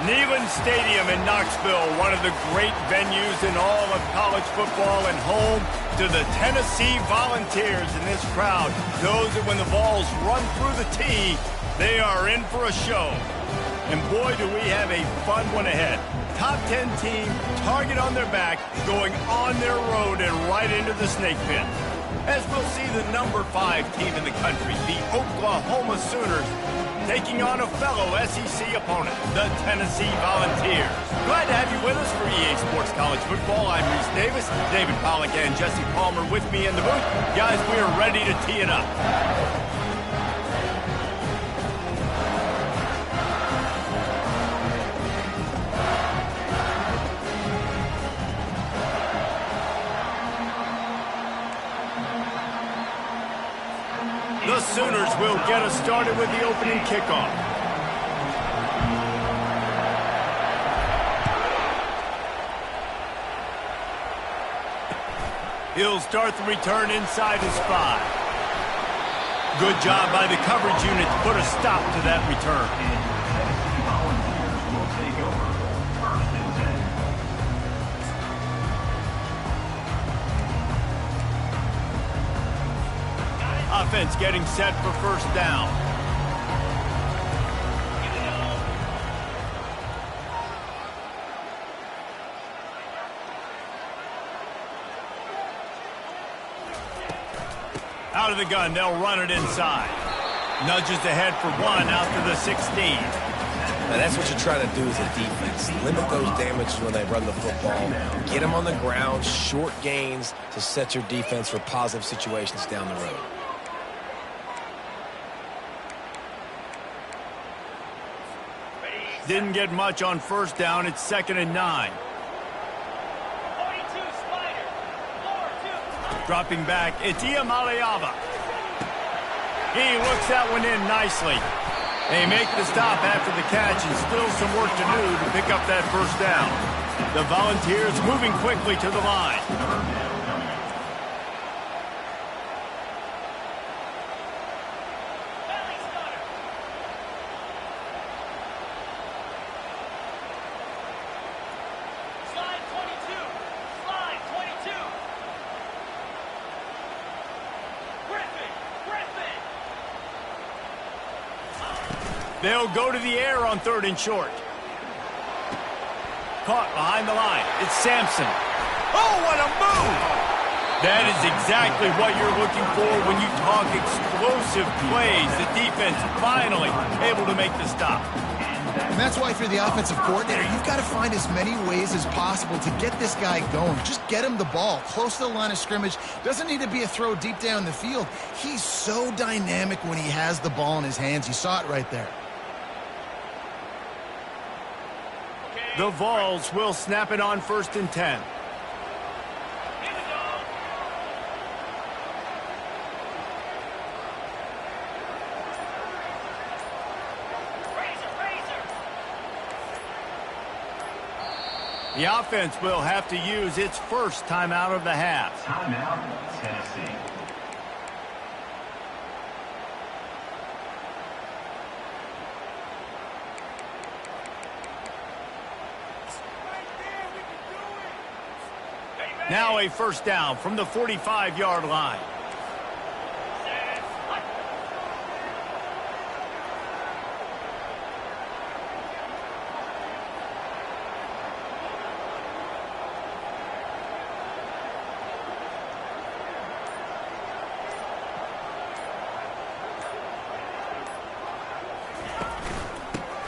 Neyland Stadium in Knoxville, one of the great venues in all of college football and home to the Tennessee Volunteers. And this crowd knows that when the balls run through the tee, they are in for a show. And boy, do we have a fun one ahead. Top 10 team, target on their back, going on their road and right into the snake pit. As we'll see the number 5 team in the country, the Oklahoma Sooners, taking on a fellow SEC opponent, the Tennessee Volunteers. Glad to have you with us for EA Sports College Football. I'm Reese Davis, David Pollack and Jesse Palmer with me in the booth. Guys, we are ready to tee it up. The Sooners will get us started with the opening kickoff. He'll start the return inside his 5. Good job by the coverage unit to put a stop to that return. Offense getting set for first down. Out of the gun, they'll run it inside. Nudges ahead for 1 out to the 16. Now that's what you try to do as a defense. Limit those damages when they run the football. Get them on the ground, short gains to set your defense for positive situations down the road. Didn't get much on first down. It's 2nd and 9. Dropping back, it's Iamaleava. He looks that one in nicely. They make the stop after the catch and still some work to do to pick up that first down. The Volunteers moving quickly to the line. They'll go to the air on 3rd and short. Caught behind the line. It's Sampson. Oh, what a move! That is exactly what you're looking for when you talk explosive plays. The defense finally able to make the stop. And that's why if you're the offensive coordinator, you've got to find as many ways as possible to get this guy going. Just get him the ball close to the line of scrimmage. Doesn't need to be a throw deep down the field. He's so dynamic when he has the ball in his hands. You saw it right there. The Vols will snap it on 1st and 10. The offense will have to use its first timeout of the half. Timeout, Tennessee. Now a first down from the 45-yard line.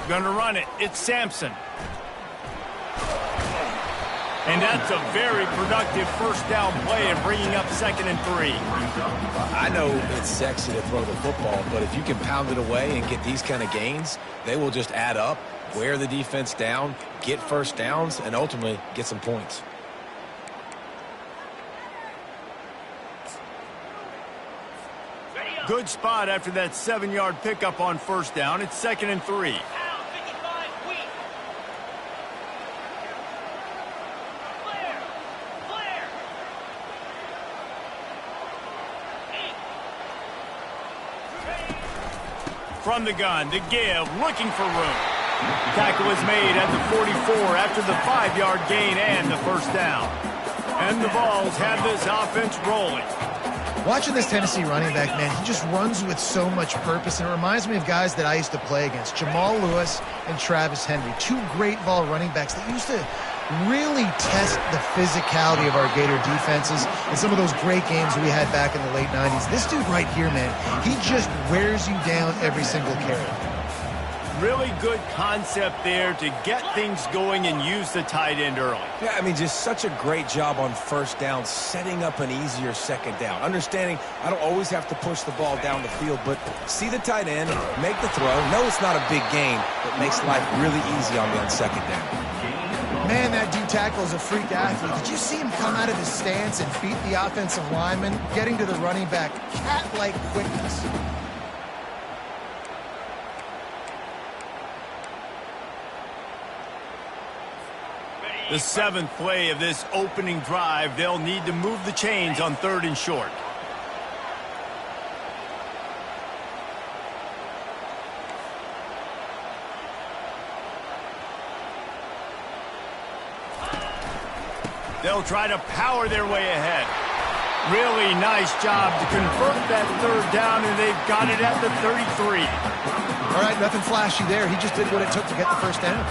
Going to run it. It's Sampson. And that's a very productive first down play and bringing up 2nd and 3. I know it's sexy to throw the football, but if you can pound it away and get these kind of gains, they will just add up, wear the defense down, get first downs, and ultimately get some points. Good spot after that 7-yard pickup on first down. It's 2nd and 3. From the gun, to give, looking for room. Tackle is made at the 44 after the 5-yard gain and the first down. And the Vols have this offense rolling. Watching this Tennessee running back, man, he just runs with so much purpose, and it reminds me of guys that I used to play against, Jamal Lewis and Travis Henry, two great Vol running backs that used to really test the physicality of our Gator defenses in some of those great games we had back in the late 90s. This dude right here, man, he just wears you down every single carry. Really good concept there to get things going and use the tight end early. Yeah, I mean, just such a great job on first down, setting up an easier second down. Understanding I don't always have to push the ball down the field, but see the tight end, make the throw. No, it's not a big gain, but makes life really easy on me on second down. Man, that D-tackle is a freak athlete. Did you see him come out of his stance and beat the offensive lineman, getting to the running back, cat-like quickness? The 7th play of this opening drive, they'll need to move the chains on 3rd and short. They'll try to power their way ahead. Really nice job to convert that 3rd down, and they've got it at the 33. All right, nothing flashy there. He just did what it took to get the first down.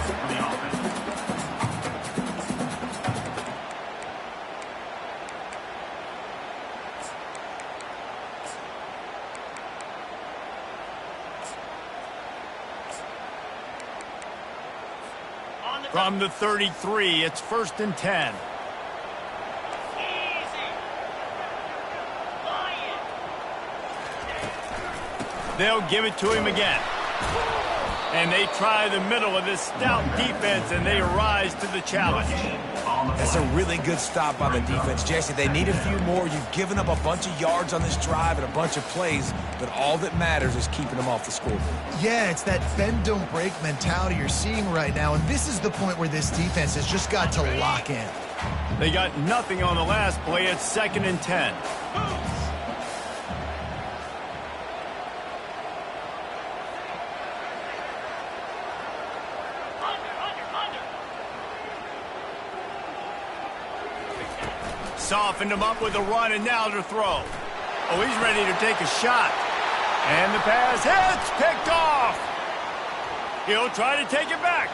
From the 33, it's 1st and 10. They'll give it to him again. And they try the middle of this stout defense, and they rise to the challenge. That's a really good stop by the defense, Jesse. They need a few more. You've given up a bunch of yards on this drive and a bunch of plays, but all that matters is keeping them off the scoreboard. Yeah, it's that bend, don't break mentality you're seeing right now, and this is the point where this defense has just got to lock in. They got nothing on the last play. It's 2nd and 10. Softened him up with a run, and now to throw. Oh, he's ready to take a shot. And the pass hits, picked off. He'll try to take it back.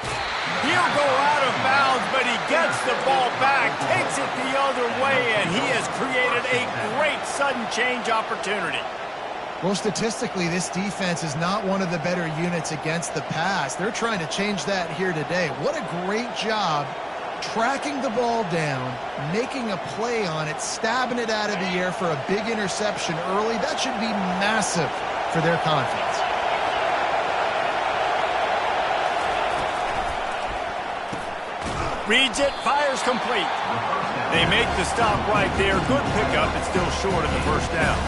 He'll go out of bounds, but he gets the ball back, takes it the other way, and he has created a great sudden change opportunity. Well, statistically, this defense is not one of the better units against the pass. They're trying to change that here today. What a great job tracking the ball down, making a play on it, stabbing it out of the air for a big interception early. That should be massive for their confidence. Reads it, fires complete. They make the stop right there. Good pickup. It's still short of the first down.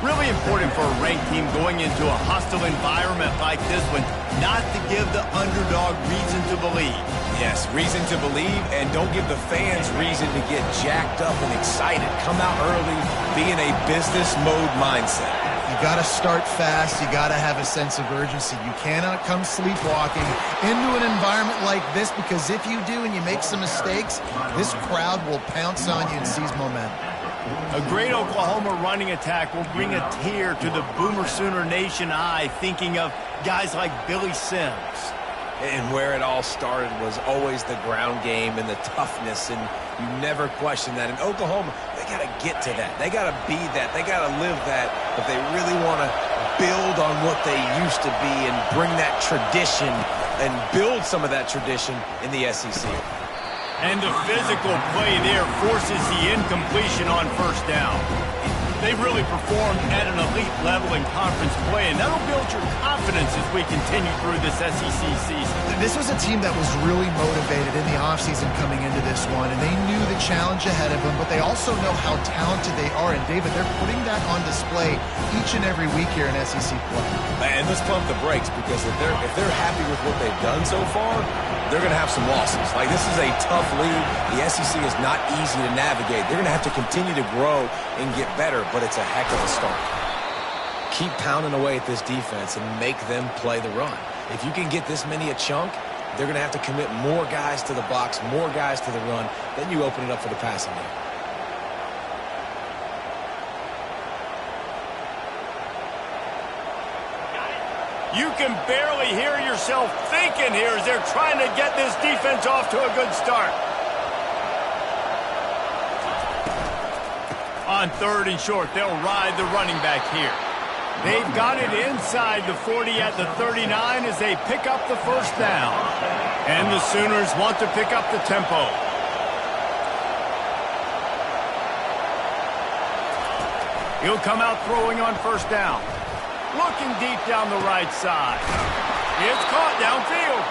Really important for a ranked team going into a hostile environment like this one, not to give the underdog reason to believe. Yes, reason to believe, and don't give the fans reason to get jacked up and excited. Come out early, be in a business mode mindset. You got to start fast. You got to have a sense of urgency. You cannot come sleepwalking into an environment like this, because if you do and you make some mistakes, this crowd will pounce on you and seize momentum. A great Oklahoma running attack will bring a tear to the Boomer Sooner Nation eye, thinking of guys like Billy Sims. And where it all started was always the ground game and the toughness, and you never question that. In Oklahoma, they got to get to that. They got to be that. They got to live that if they really want to build on what they used to be and bring that tradition and build some of that tradition in the SEC. And the physical play there forces the incompletion on first down. They've really performed at an elite level in conference play, and that'll build your confidence as we continue through this SEC season. This was a team that was really motivated in the offseason coming into this one, and they knew the challenge ahead of them, but they also know how talented they are. And, David, they're putting that on display each and every week here in SEC play. And let's pump the brakes, because if they're happy with what they've done so far, they're going to have some losses. Like, this is a tough league. The SEC is not easy to navigate. They're going to have to continue to grow and get better, but it's a heck of a start. Keep pounding away at this defense and make them play the run. If you can get this many a chunk, they're going to have to commit more guys to the box, more guys to the run. Then you open it up for the passing game. You can barely hear yourself thinking here as they're trying to get this defense off to a good start. On 3rd and short, they'll ride the running back here. They've got it inside the 40 at the 39 as they pick up the first down. And the Sooners want to pick up the tempo. He'll come out throwing on first down. Looking deep down the right side. It's caught downfield.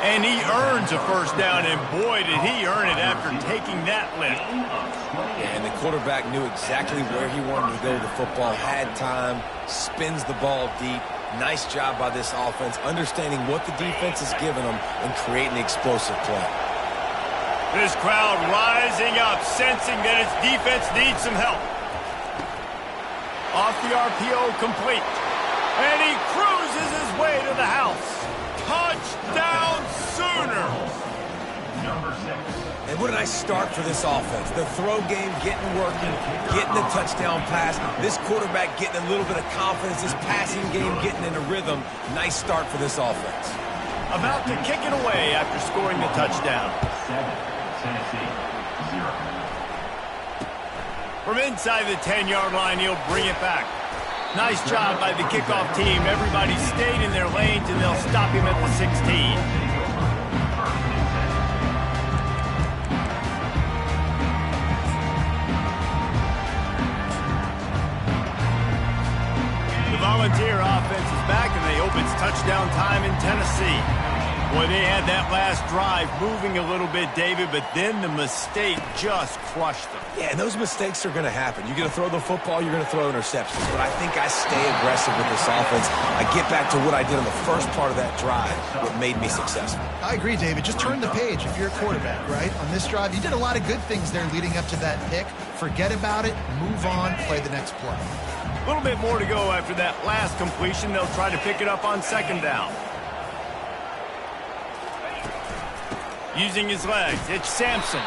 And he earns a first down, and boy, did he earn it after taking that lift. Yeah, and the quarterback knew exactly where he wanted to go with the football, had time, spins the ball deep. Nice job by this offense, understanding what the defense is giving them and creating the explosive play. This crowd rising up, sensing that its defense needs some help. Off the RPO, complete. And he cruises his way to the house. Touchdown, Sooners! Number 6. And what a nice start for this offense. The throw game getting working, getting the touchdown pass. This quarterback getting a little bit of confidence. This passing game getting in a rhythm. Nice start for this offense. About to kick it away after scoring the touchdown. 7, Tennessee, 0. From inside the 10-yard line, he'll bring it back. Nice job by the kickoff team. Everybody stayed in their lanes, and they'll stop him at the 16. The Volunteer offense is back, and they hope it's touchdown time in Tennessee. Boy, they had that last drive moving a little bit, David, but then the mistake just crushed them. Yeah, and those mistakes are going to happen. You're going to throw the football, you're going to throw interceptions. But I think I stay aggressive with this offense. I get back to what I did in the first part of that drive, what made me successful. I agree, David. Just turn the page if you're a quarterback, right? On this drive, you did a lot of good things there leading up to that pick. Forget about it, move on, play the next play. A little bit more to go after that last completion. They'll try to pick it up on 2nd down. Using his legs, it's Sampson.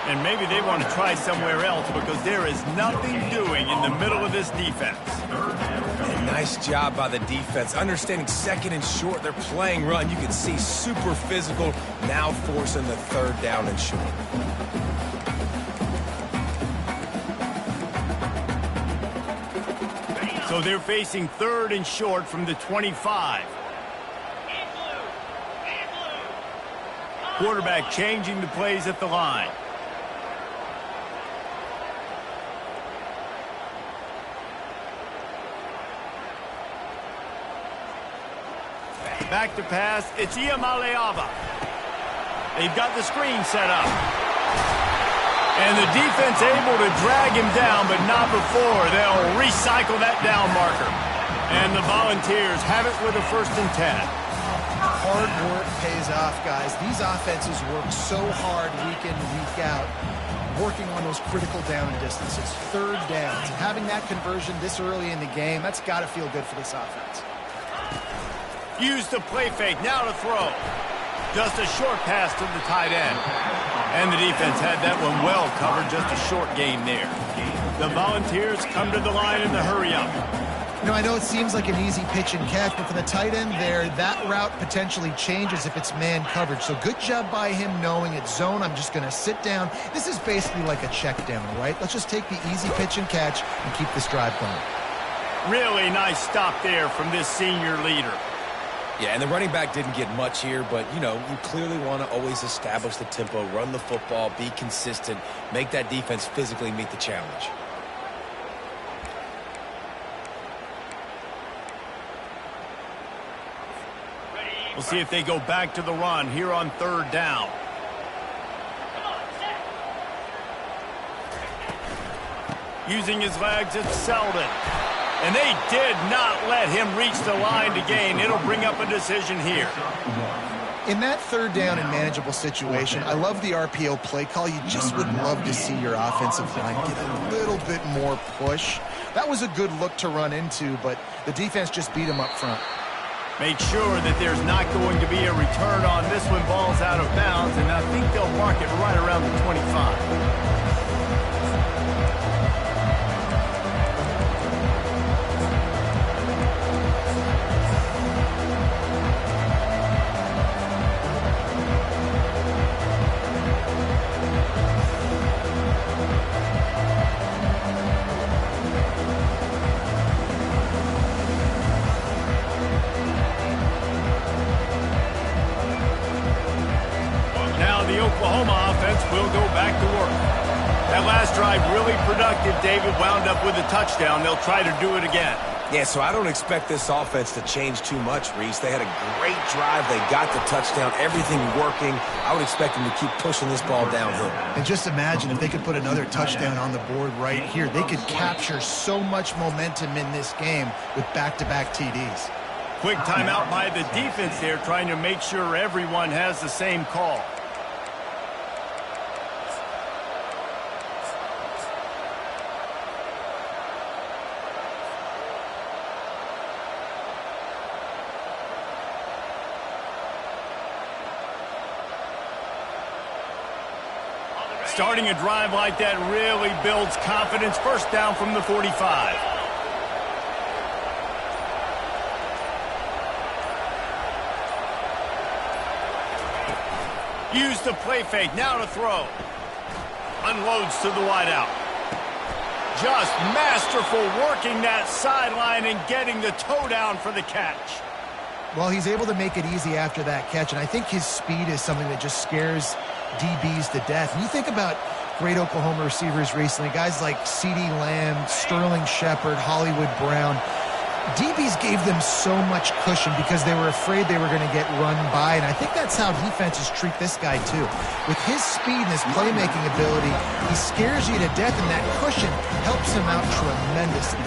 And maybe they want to try somewhere else because there is nothing doing in the middle of this defense. And nice job by the defense. Understanding 2nd and short, they're playing run. You can see super physical, now forcing the 3rd down and short. So they're facing 3rd and short from the 25. Quarterback changing the plays at the line. Back to pass, it's Iamaleava. They've got the screen set up. And the defense able to drag him down, but not before. They'll recycle that down marker. And the Volunteers have it with a 1st and 10. Hard work pays off, guys. These offenses work so hard week in, week out, working on those critical down distances, 3rd downs. And having that conversion this early in the game, that's got to feel good for this offense. Use the play fake, now to throw. Just a short pass to the tight end. And the defense had that one well covered, just a short gain there. The Volunteers come to the line in the hurry-up. You know, I know it seems like an easy pitch and catch, but for the tight end there, that route potentially changes if it's man coverage. So good job by him knowing it's zone. I'm just going to sit down. This is basically like a check down, right? Let's just take the easy pitch and catch and keep this drive going. Really nice stop there from this senior leader. Yeah, and the running back didn't get much here, but, you know, you clearly want to always establish the tempo, run the football, be consistent, make that defense physically meet the challenge. We'll see if they go back to the run here on 3rd down. Using his legs, it's Selden. And they did not let him reach the line to gain. It'll bring up a decision here. In that 3rd down and manageable situation, I love the RPO play call. You just would love to see your offensive line get a little bit more push. That was a good look to run into, but the defense just beat him up front. Make sure that there's not going to be a return on this when ball's out of bounds, and I think they'll mark it right around the 25. The Oklahoma offense will go back to work. That last drive really productive. David wound up with a touchdown. They'll try to do it again. Yeah, so I don't expect this offense to change too much, Reese. They had a great drive. They got the touchdown. Everything working. I would expect them to keep pushing this ball downhill. And just imagine if they could put another touchdown on the board right here. They could capture so much momentum in this game with back-to-back TDs. Quick timeout by the defense there, trying to make sure everyone has the same call. Starting a drive like that really builds confidence. First down from the 45. Use the play fake. Now to throw. Unloads to the wideout. Just masterful working that sideline and getting the toe down for the catch. Well, he's able to make it easy after that catch, and I think his speed is something that just scares DBs to death. And you think about great Oklahoma receivers recently, guys like CeeDee Lamb, Sterling Shepard, Hollywood Brown. DBs gave them so much cushion because they were afraid they were going to get run by, and I think that's how defenses treat this guy too. With his speed and his playmaking ability, he scares you to death, and that cushion helps him out tremendously.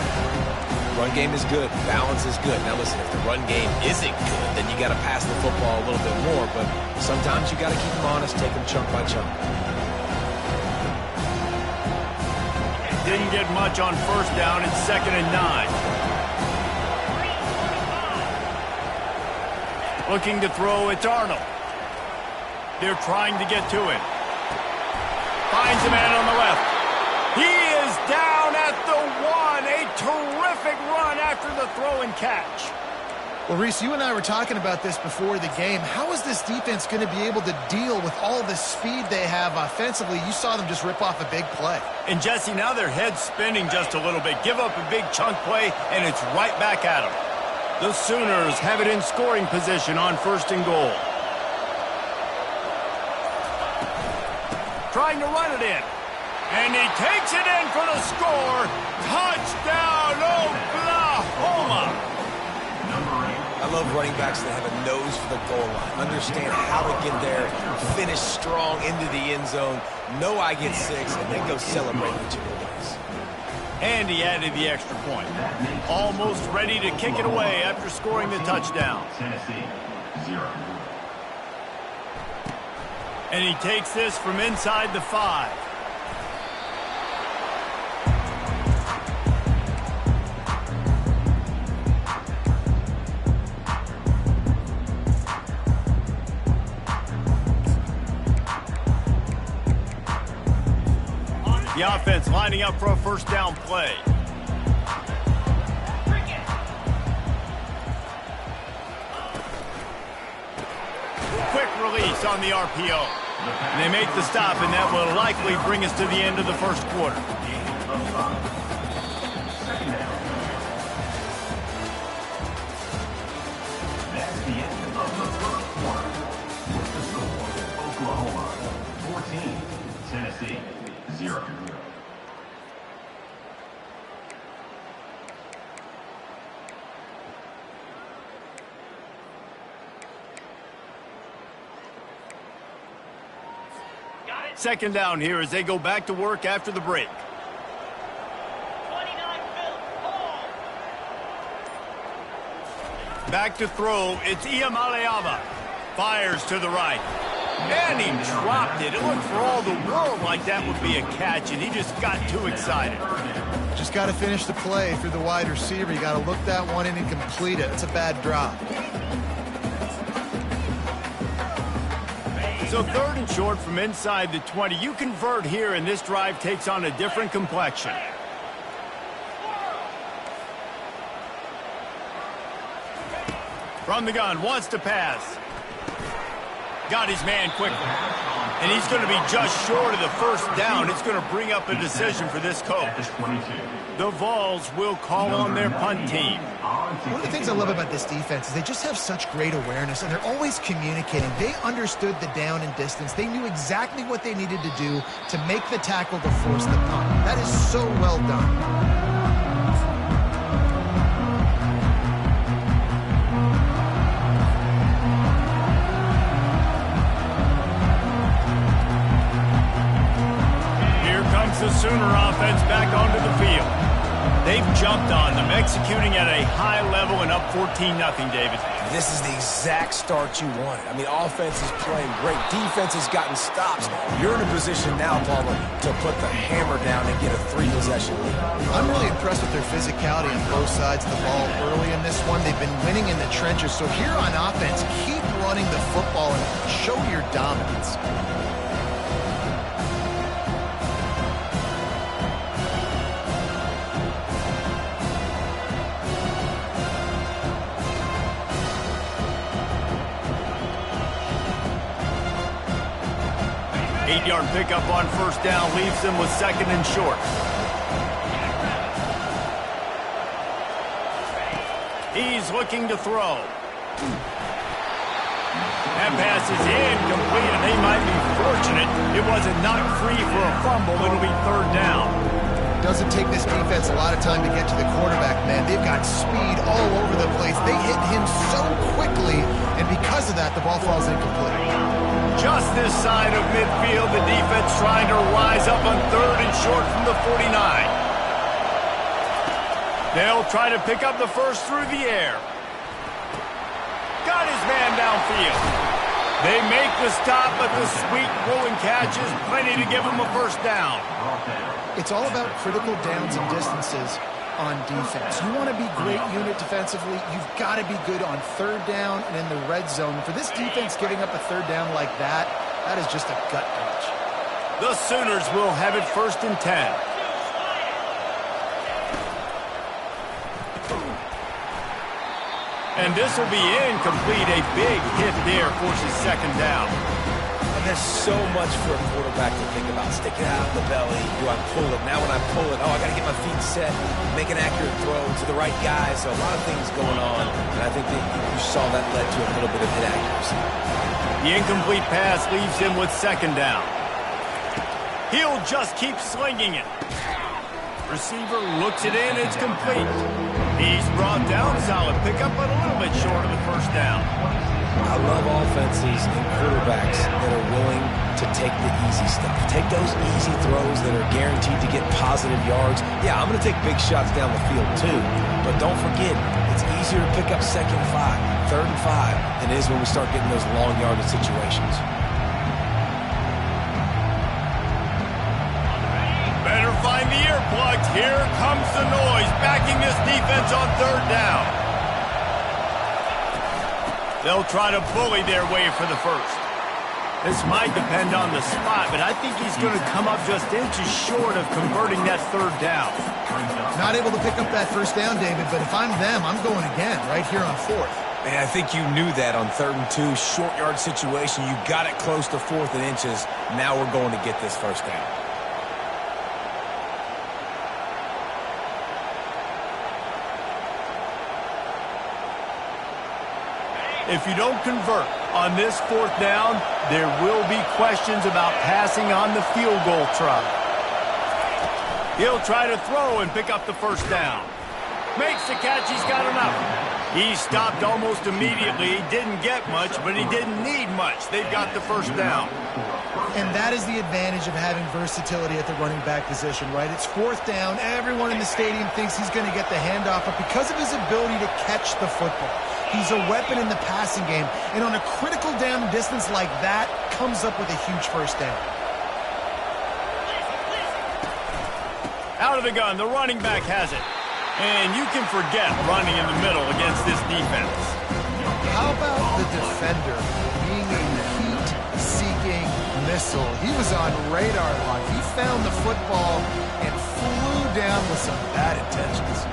Run game is good. Balance is good. Now listen, if the run game isn't good, then you got to pass the football a little bit more. But sometimes you got to keep them honest, take them chunk by chunk. Didn't get much on first down. It's 2nd and 9. Looking to throw, it's Arnold. They're trying to get to him. Finds a man on the left. He is down at the 1. A terrific run after the throw and catch. Well, Reese, you and I were talking about this before the game. How is this defense going to be able to deal with all the speed they have offensively? You saw them just rip off a big play. And, Jesse, now their head's spinning just a little bit. Give up a big chunk play, and it's right back at them. The Sooners have it in scoring position on 1st and goal. Trying to run it in. And he takes it in for the score. Touchdown, Oklahoma! I love running backs that have a nose for the goal line. Understand how to get there, finish strong into the end zone, know I get 6, and then go celebrate with 2 points. And he added the extra point. Almost ready to kick it away after scoring the touchdown. Tennessee, 0. And he takes this from inside the 5. The offense lining up for a first down play. Quick release on the RPO. And they make the stop, and that will likely bring us to the end of the first quarter. That's the end of the first quarter. With the score, Oklahoma 14, Tennessee 0. Second down here as they go back to work after the break. Back to throw, it's Iamaleava. Fires to the right. And he dropped it. It looked for all the world like that would be a catch, and he just got too excited. Just got to finish the play through the wide receiver. You got to look that one in and complete it. It's a bad drop. So 3rd and short from inside the 20. You convert here, and this drive takes on a different complexion. From the gun, wants to pass. Got his man quickly. And he's going to be just short of the first down. It's going to bring up a decision for this coach. The Vols will call on their punt team. One of the things I love about this defense is they just have such great awareness, and they're always communicating. They understood the down and distance. They knew exactly what they needed to do to make the tackle to force the punt. That is so well done. The Sooner offense back onto the field. They've jumped on them, executing at a high level and up 14-0, David. This is the exact start you wanted. I mean, offense is playing great. Defense has gotten stops. You're in a position now, Palmer, to put the hammer down and get a 3-possession lead. I'm really impressed with their physicality on both sides of the ball early in this one. They've been winning in the trenches. So here on offense, keep running the football and show your dominance. Yard pickup on first down leaves them with 2nd and short. He's looking to throw. That pass is incomplete, and they might be fortunate it wasn't knocked free for a fumble. It'll be 3rd down. Doesn't take this defense a lot of time to get to the quarterback, man. They've got speed all over the place. They hit him so quickly, and because of that, the ball falls incomplete. Just this side of midfield, the defense trying to rise up on 3rd and short from the 49. They'll try to pick up the first through the air. Got his man downfield. They make the stop, but the sweet rolling catch is plenty to give them a first down. It's all about critical downs and distances on defense. You want to be great unit defensively, you've got to be good on 3rd down and in the red zone. For this defense giving up a 3rd down like that, that is just a gut punch. The Sooners will have it 1st and 10. And this will be incomplete. A big hit there forces 2nd down. There's so much for a quarterback to think about. Stick it out of the belly. Do I pull it? Now when I pull it, I got to get my feet set, make an accurate throw to the right guy. So a lot of things going on, and I think that you saw that led to a little bit of hit accuracy. The incomplete pass leaves him with 2nd down. He'll just keep slinging it. Receiver looks it in. It's complete. He's brought down. Solid pickup, but a little bit short of the first down. I love offenses and quarterbacks that are willing to take the easy stuff. Take those easy throws that are guaranteed to get positive yards. Yeah, I'm going to take big shots down the field too. But don't forget, it's easier to pick up 2nd and 5, 3rd and 5 than it is when we start getting those long yardage situations. Better find the earplugs. Here comes the noise, backing this defense on 3rd down. They'll try to bully their way for the first. This might depend on the spot, but I think he's going to come up just inches short of converting that 3rd down. Not able to pick up that first down, David, but if I'm them, I'm going again right here on 4th. Man, I think you knew that on 3rd and 2, short yard situation. You got it close to 4th and inches. Now we're going to get this first down. If you don't convert on this 4th down, there will be questions about passing on the field goal try. He'll try to throw and pick up the first down. Makes the catch. He's got enough. He stopped almost immediately. He didn't get much, but he didn't need much. They've got the first down. And that is the advantage of having versatility at the running back position, right? It's 4th down. Everyone in the stadium thinks he's going to get the handoff, but because of his ability to catch the football, he's a weapon in the passing game. And on a critical down distance like that, comes up with a huge first down. Out of the gun, the running back has it. And you can forget running in the middle against this defense. How about the defender being a heat-seeking whistle. He was on radar lock. He found the football and flew down with some bad intentions.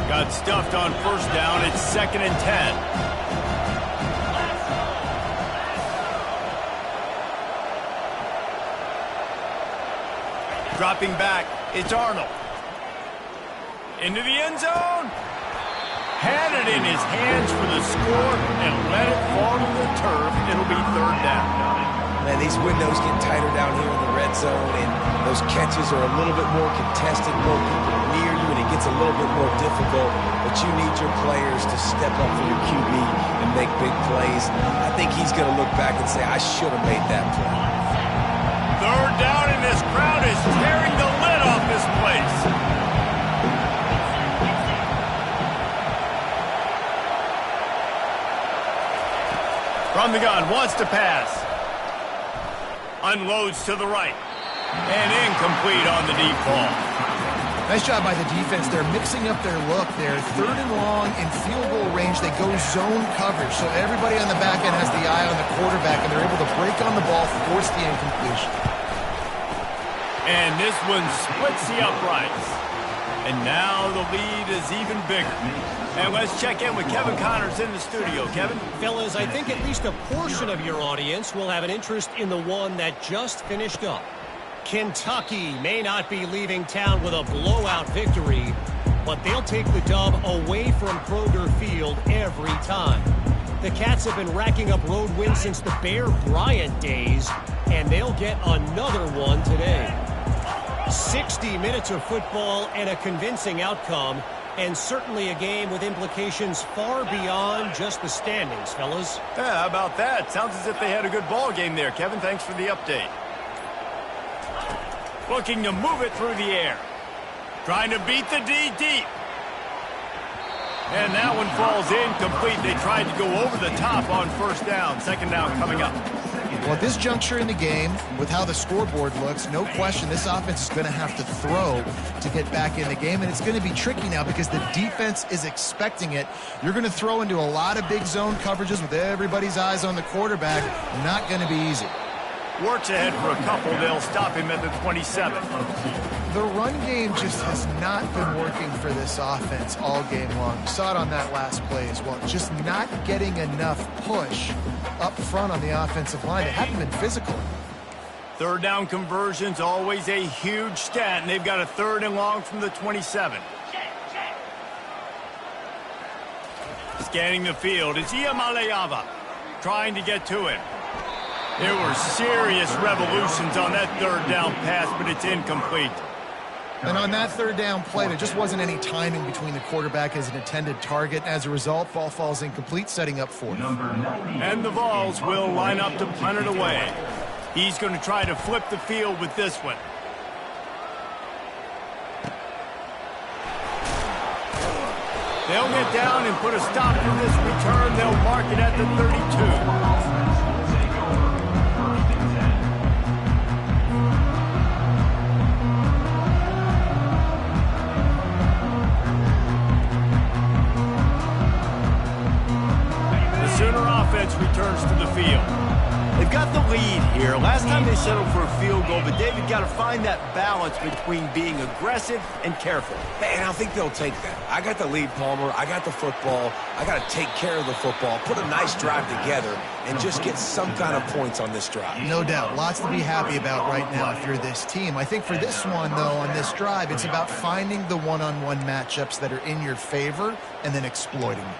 Got stuffed on first down. It's 2nd and 10. Dropping back, it's Arnold. Into the end zone. Had it in his hands for the score and let it fall to the turf. It'll be 3rd down. Man, these windows get tighter down here in the red zone, and those catches are a little bit more contested, more people near you, and it gets a little bit more difficult. But you need your players to step up for your QB and make big plays. I think he's going to look back and say, I should have made that play. 3rd down, and this crowd is tearing the lid off this place. From the gun, wants to pass. Unloads to the right. And incomplete on the deep ball. Nice job by the defense. They're mixing up their look. They're 3rd and long in field goal range. They go zone coverage. So everybody on the back end has the eye on the quarterback, and they're able to break on the ball, force the incompletion. And this one splits the uprights. And now the lead is even bigger. And let's check in with Kevin Connors in the studio. Kevin? Fellas, I think at least a portion of your audience will have an interest in the one that just finished up. Kentucky may not be leaving town with a blowout victory, but they'll take the dub away from Kroger Field every time. The Cats have been racking up road wins since the Bear Bryant days, and they'll get another one today. 60 minutes of football and a convincing outcome, and certainly a game with implications far beyond just the standings, fellas. Yeah, how about that? Sounds as if they had a good ball game there. Kevin, thanks for the update. Looking to move it through the air. Trying to beat the D deep. And that one falls incomplete. They tried to go over the top on first down. 2nd down coming up. Well, at this juncture in the game, with how the scoreboard looks, no question this offense is going to have to throw to get back in the game, and it's going to be tricky now because the defense is expecting it. You're going to throw into a lot of big zone coverages with everybody's eyes on the quarterback. Not going to be easy. Works ahead for a couple. They'll stop him at the 27. The run game just has not been working for this offense all game long. You saw it on that last play as well. Just not getting enough push up front on the offensive line. They haven't been physical. 3rd down conversion's always a huge stat, and they've got a 3rd and long from the 27. Scanning the field, it's Iamaleava trying to get to him. There were serious revolutions on that 3rd down pass, but it's incomplete. And on that 3rd down play, there just wasn't any timing between the quarterback as an intended target. As a result, ball falls incomplete, setting up 4th. And the Vols will line up to punt it away. He's going to try to flip the field with this one. They'll get down and put a stop to this return. They'll mark it at the 32. Offense returns to the field. They've got the lead here. Last time they settled for a field goal, but David got to find that balance between being aggressive and careful. And I think they'll take that. I got the lead, Palmer. I got the football. I got to take care of the football, put a nice drive together, and just get some kind of points on this drive. No doubt. Lots to be happy about right now if you're this team. I think for this one, though, on this drive, it's about finding the one-on-one matchups that are in your favor and then exploiting them.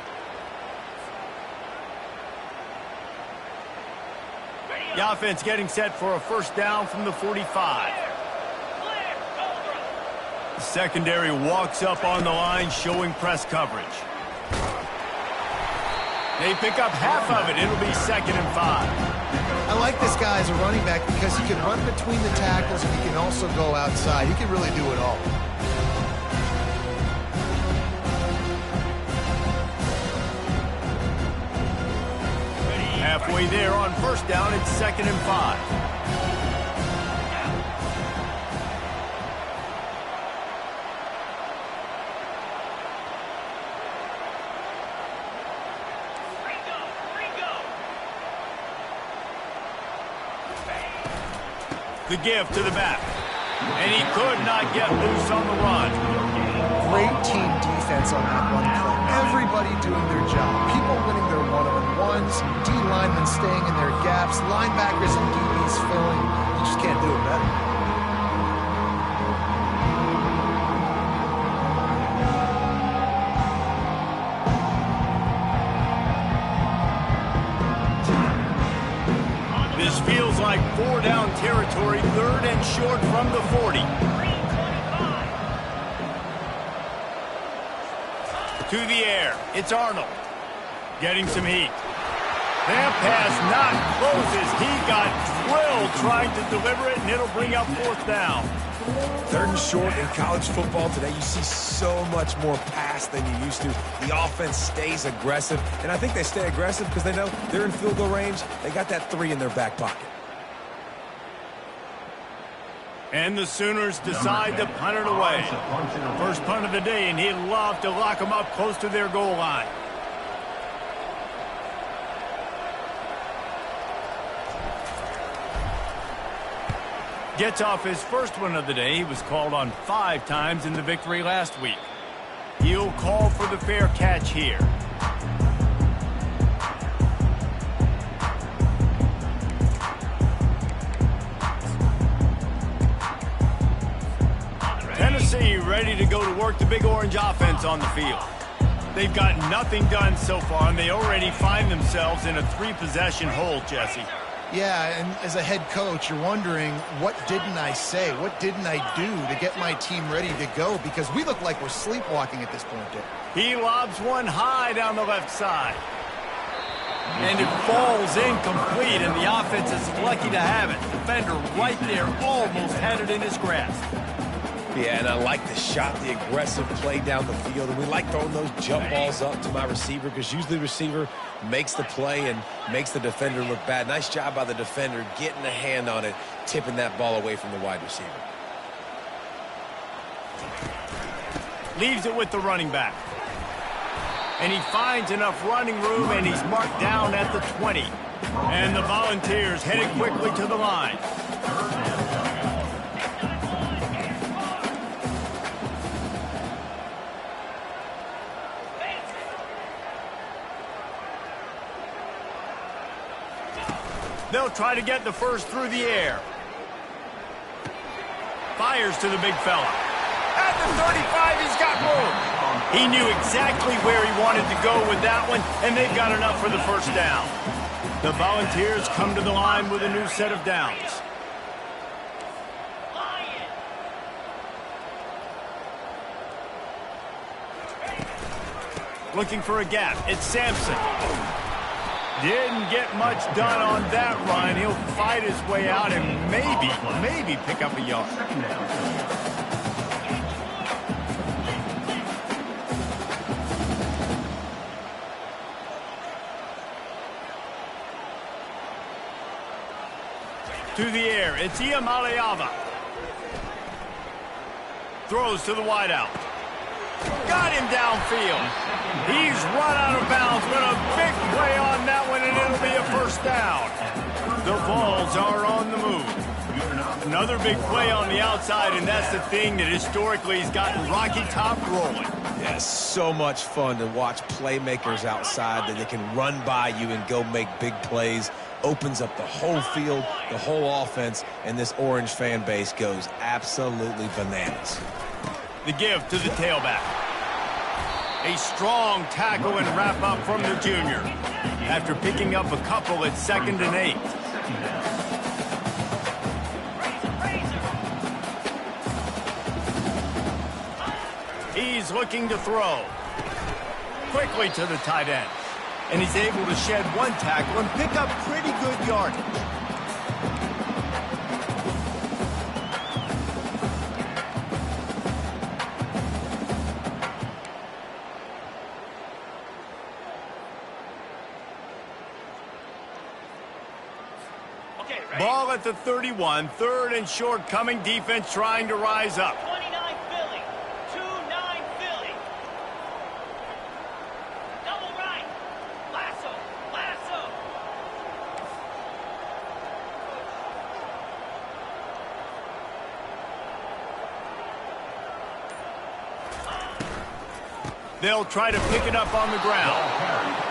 The offense getting set for a 1st down from the 45. The secondary walks up on the line, showing press coverage. They pick up half of it. It'll be 2nd and 5. I like this guy as a running back because he can run between the tackles and he can also go outside. He can really do it all. Halfway there on 1st down, it's 2nd and 5. The give to the back. And he could not get loose on the run. Great team defense on that run play. Everybody doing their job. People winning their one-on-ones, D linemen staying in their gaps, linebackers and DBs filling. You just can't do it better. This feels like 4-down territory, 3rd and short from the 40. To the air, it's Arnold. Getting some heat. That pass not closes. He got drilled trying to deliver it, and it'll bring up 4th down. 3rd and short in college football today. You see so much more pass than you used to. The offense stays aggressive, and I think they stay aggressive because they know they're in field goal range. They got that 3 in their back pocket. And the Sooners decide to punt it away. First punt of the day, and he'd love to lock them up close to their goal line. Gets off his first one of the day. He was called on 5 times in the victory last week. He'll call for the fair catch here. Tennessee ready to go to work the Big Orange offense on the field. They've got nothing done so far, and they already find themselves in a 3-possession hole, Jesse. Yeah, and as a head coach, you're wondering, what didn't I say? What didn't I do to get my team ready to go? Because we look like we're sleepwalking at this point, Dick. He lobs one high down the left side. And it falls incomplete, and the offense is lucky to have it. Defender right there almost had it in his grasp. Yeah, and I like the shot, the aggressive play down the field. And we like throwing those jump balls up to my receiver because usually the receiver makes the play and makes the defender look bad. Nice job by the defender getting a hand on it, tipping that ball away from the wide receiver. Leaves it with the running back. And he finds enough running room, and he's marked down at the 20. And the Volunteers headed quickly to the line. They'll try to get the first through the air. Fires to the big fella. At the 35, he's got room. He knew exactly where he wanted to go with that one, and they've got enough for the first down. The Volunteers come to the line with a new set of downs. Looking for a gap. It's Sampson. Didn't get much done on that run. He'll fight his way out and maybe pick up a yard. To the air, it's Iamaleava. Throws to the wideout. Got him downfield. He's run out of bounds, but a big play on that one, and it'll be a first down. The Vols are on the move. Another big play on the outside, and that's the thing that historically has gotten Rocky Top rolling. Yeah, so much fun to watch playmakers outside that they can run by you and go make big plays. Opens up the whole field, the whole offense, and this Orange fan base goes absolutely bananas. The give to the tailback. A strong tackle and wrap up from the junior. After picking up a couple at 2nd and 8. He's looking to throw. Quickly to the tight end. And he's able to shed one tackle and pick up pretty good yardage. Ball at the 31, 3rd and short coming. Defense trying to rise up. 29 Philly, 2-9 Philly. Double right, lasso, lasso. They'll try to pick it up on the ground.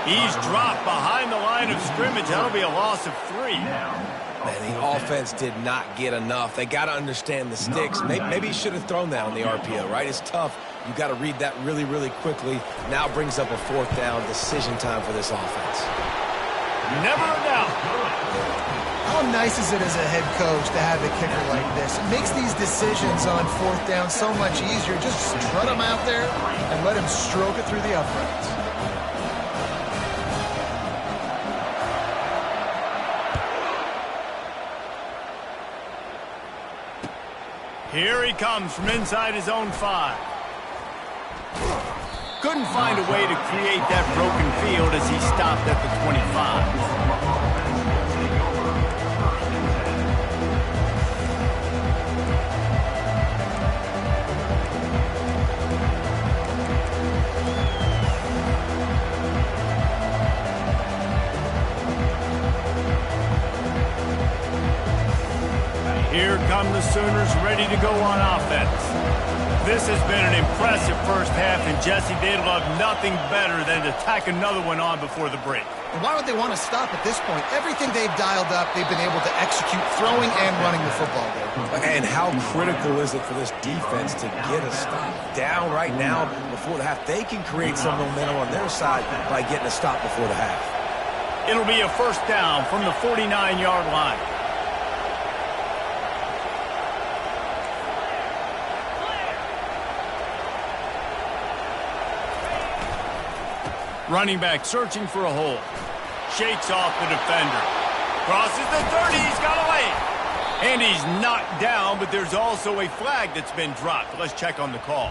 He's dropped behind the line of scrimmage. That'll be a loss of 3. Man, the offense did not get enough. They got to understand the sticks. Maybe he should have thrown that on the RPO, right? It's tough. You got to read that really, really quickly. Now brings up a 4th down decision time for this offense. Never a doubt. How nice is it as a head coach to have a kicker like this? It makes these decisions on 4th down so much easier. Just strut him out there and let him stroke it through the uprights. Here he comes from inside his own 5. Couldn't find a way to create that broken field as he stopped at the 25. Here come the Sooners ready to go on offense. This has been an impressive first half, and Jesse, they'd love nothing better than to tack another one on before the break. And why would they want to stop at this point? Everything they've dialed up, they've been able to execute throwing and running the football there. And how critical is it for this defense to get a stop down right now before the half? They can create some momentum on their side by getting a stop before the half. It'll be a first down from the 49-yard line. Running back searching for a hole. Shakes off the defender. Crosses the 30. He's got away. And he's knocked down, but there's also a flag that's been dropped. Let's check on the call.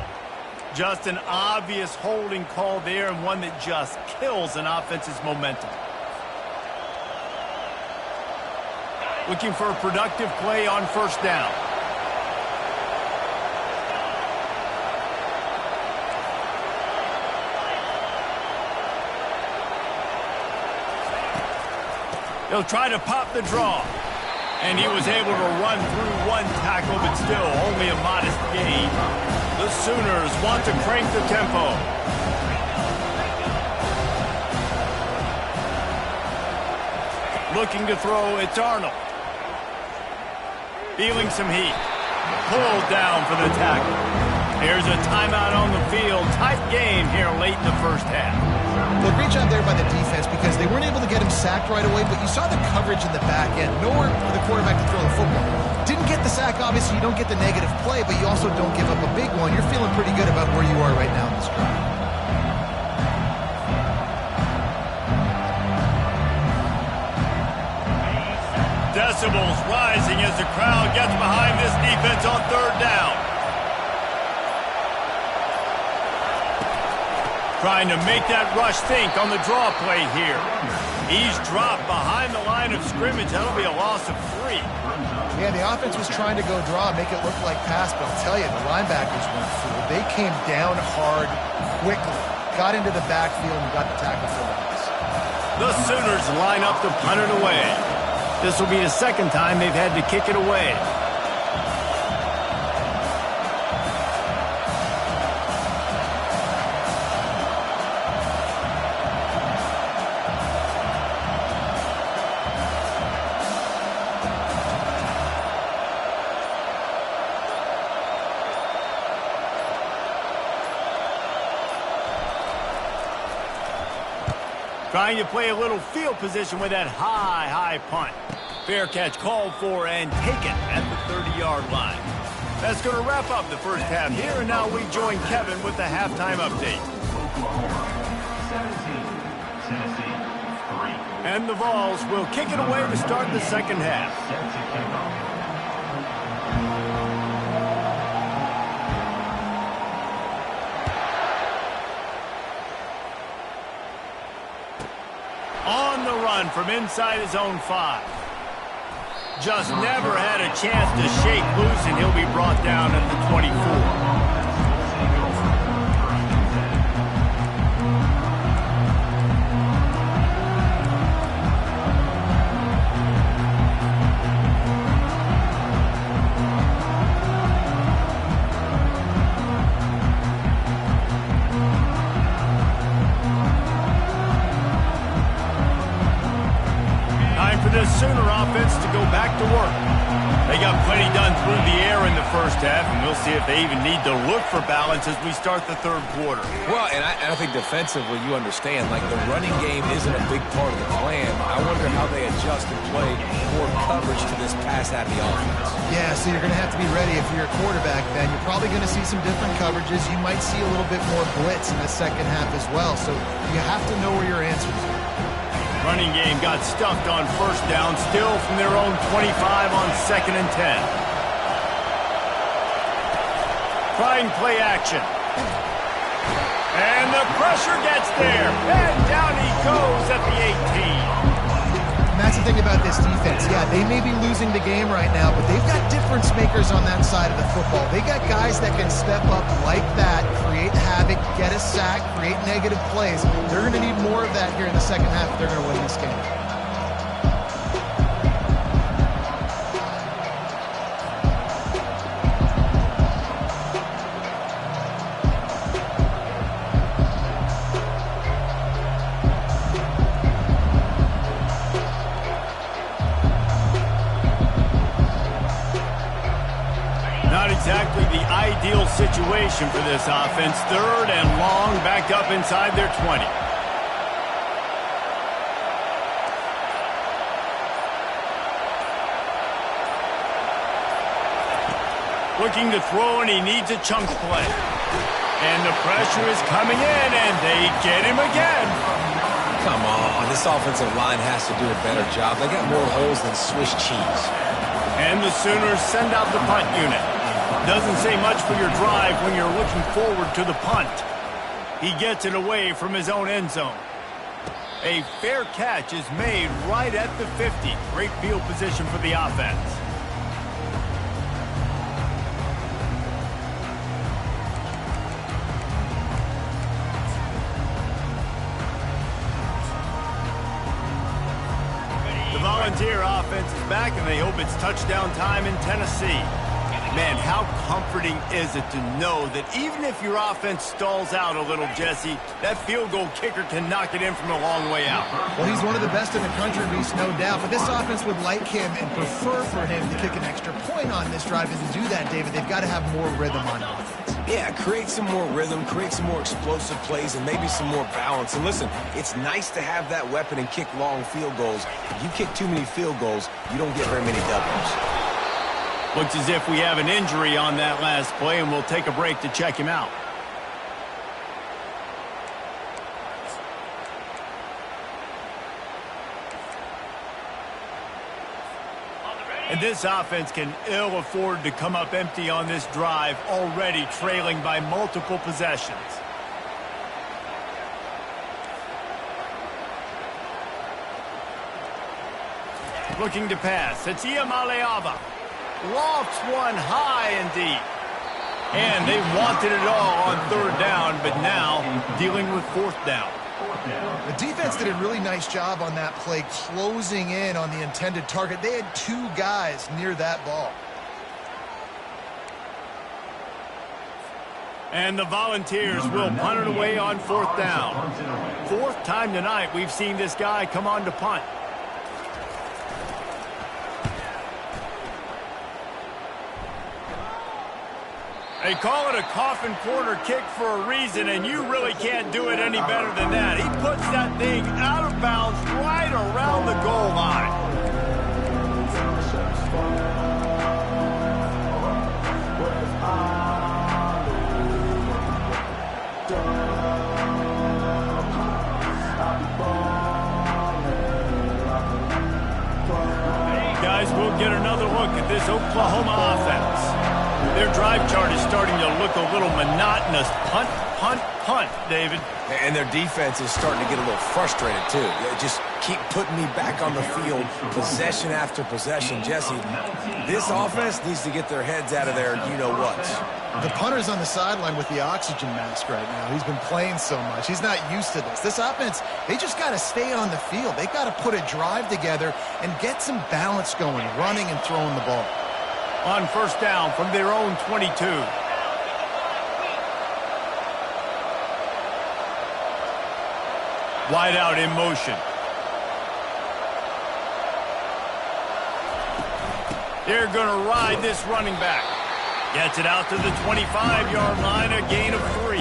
Just an obvious holding call there, and one that just kills an offense's momentum. Looking for a productive play on first down. He'll try to pop the draw. And he was able to run through one tackle, but still only a modest gain. The Sooners want to crank the tempo. Looking to throw, it's Arnold. Feeling some heat. Pulled down for the tackle. Here's a timeout on the field. Tight game here late in the first half. Well, great job there by the defense because they weren't able to get him sacked right away, but you saw the coverage in the back end. Nowhere for the quarterback to throw the football. Didn't get the sack, obviously. You don't get the negative play, but you also don't give up a big one. You're feeling pretty good about where you are right now in this drive. Decibels rising as the crowd gets behind this defense on third down. Trying to make that rush think on the draw play here. He's dropped behind the line of scrimmage. That'll be a loss of 3. Yeah, the offense was trying to go draw, make it look like pass, but I'll tell you, the linebackers weren't fooled. They came down hard, quickly, got into the backfield, and got the tackle for loss. The Sooners line up to punt it away. This will be the second time they've had to kick it away. Trying to play a little field position with that high punt. Fair catch called for and taken at the 30-yard line. That's going to wrap up the first half here, and now we join Kevin with the halftime update. Oklahoma 17, Tennessee 3. And the Vols will kick it away to start the second half. Set to kick off. On the run from inside his own 5. Just never had a chance to shake loose, and he'll be brought down at the 24. They even need to look for balance as we start the third quarter. Well, and I think defensively, you understand, like the running game isn't a big part of the plan. I wonder how they adjust and play more coverage to this pass-happy offense. Yeah, so you're going to have to be ready if you're a quarterback, Ben. You're probably going to see some different coverages. You might see a little bit more blitz in the second half as well. So you have to know where your answers are. Running game got stuffed on first down, still from their own 25 on 2nd and 10. Trying play action. And the pressure gets there. And down he goes at the 18. And that's the thing about this defense. Yeah, they may be losing the game right now, but they've got difference makers on that side of the football. They got guys that can step up like that, create havoc, get a sack, create negative plays. They're going to need more of that here in the second half if they're going to win this game. Exactly the ideal situation for this offense. 3rd and long, backed up inside their 20. Looking to throw, and he needs a chunk play. And the pressure is coming in, and they get him again. Come on, this offensive line has to do a better job. They got more holes than Swiss cheese. And the Sooners send out the punt unit. Doesn't say much for your drive when you're looking forward to the punt. He gets it away from his own end zone. A fair catch is made right at the 50. Great field position for the offense. The Volunteer offense is back, and they hope it's touchdown time in Tennessee. Man, how comforting is it to know that even if your offense stalls out a little, Jesse, that field goal kicker can knock it in from a long way out. Well, he's one of the best in the country, Reese, no doubt. But this offense would like him and prefer for him to kick an extra point on this drive. And to do that, David, they've got to have more rhythm on offense. Yeah, create some more rhythm, create some more explosive plays, and maybe some more balance. And listen, it's nice to have that weapon and kick long field goals. If you kick too many field goals, you don't get very many W's. Looks as if we have an injury on that last play, and we'll take a break to check him out. And this offense can ill afford to come up empty on this drive, already trailing by multiple possessions. Looking to pass. It's Iamaleava. Lofts one high and deep. And they wanted it all on 3rd down, but now dealing with 4th down. The defense did a really nice job on that play, closing in on the intended target. They had 2 guys near that ball. And the Volunteers will punt it away on 4th down. 4th time tonight we've seen this guy come on to punt. They call it a coffin corner kick for a reason, and you really can't do it any better than that. He puts that thing out of bounds right around the goal line. Guys, we'll get another look at this Oklahoma offense. Their drive chart is starting to look a little monotonous. Punt, punt, punt, David. And their defense is starting to get a little frustrated, too. They just keep putting me back on the field, possession after possession. Jesse, this offense needs to get their heads out of their you-know-whats. The punter's on the sideline with the oxygen mask right now. He's been playing so much. He's not used to this. This offense, they just got to stay on the field. They've got to put a drive together and get some balance going, running and throwing the ball. On 1st down from their own 22. Wide out in motion. They're going to ride this running back. Gets it out to the 25-yard line, a gain of 3.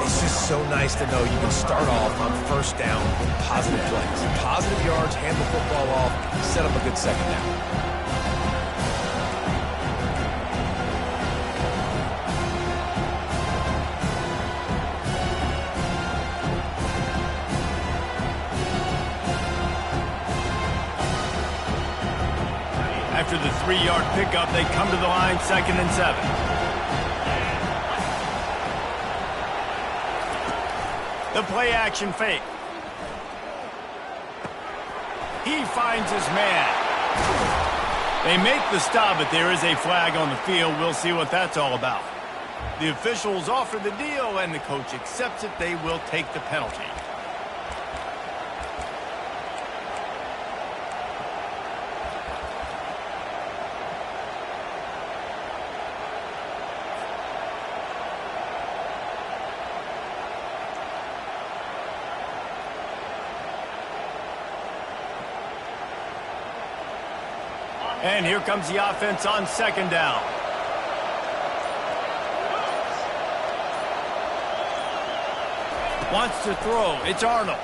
It's just so nice to know you can start off on first down with positive plays. Positive yards, hand the football off, set up a good second down. After the 3-yard pickup, they come to the line, 2nd and 7. The play-action fake. He finds his man. They make the stop, but there is a flag on the field. We'll see what that's all about. The officials offer the deal, and the coach accepts it. They will take the penalty. And here comes the offense on 2nd down. Wants to throw. It's Arnold.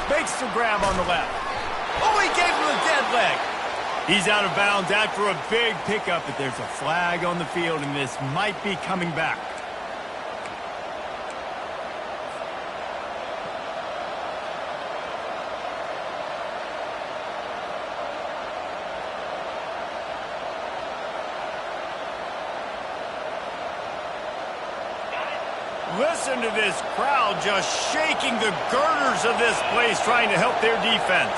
Makes the grab on the left. Oh, he gave him a dead leg. He's out of bounds after a big pickup, but there's a flag on the field, and this might be coming back. Listen to this crowd just shaking the girders of this place, trying to help their defense.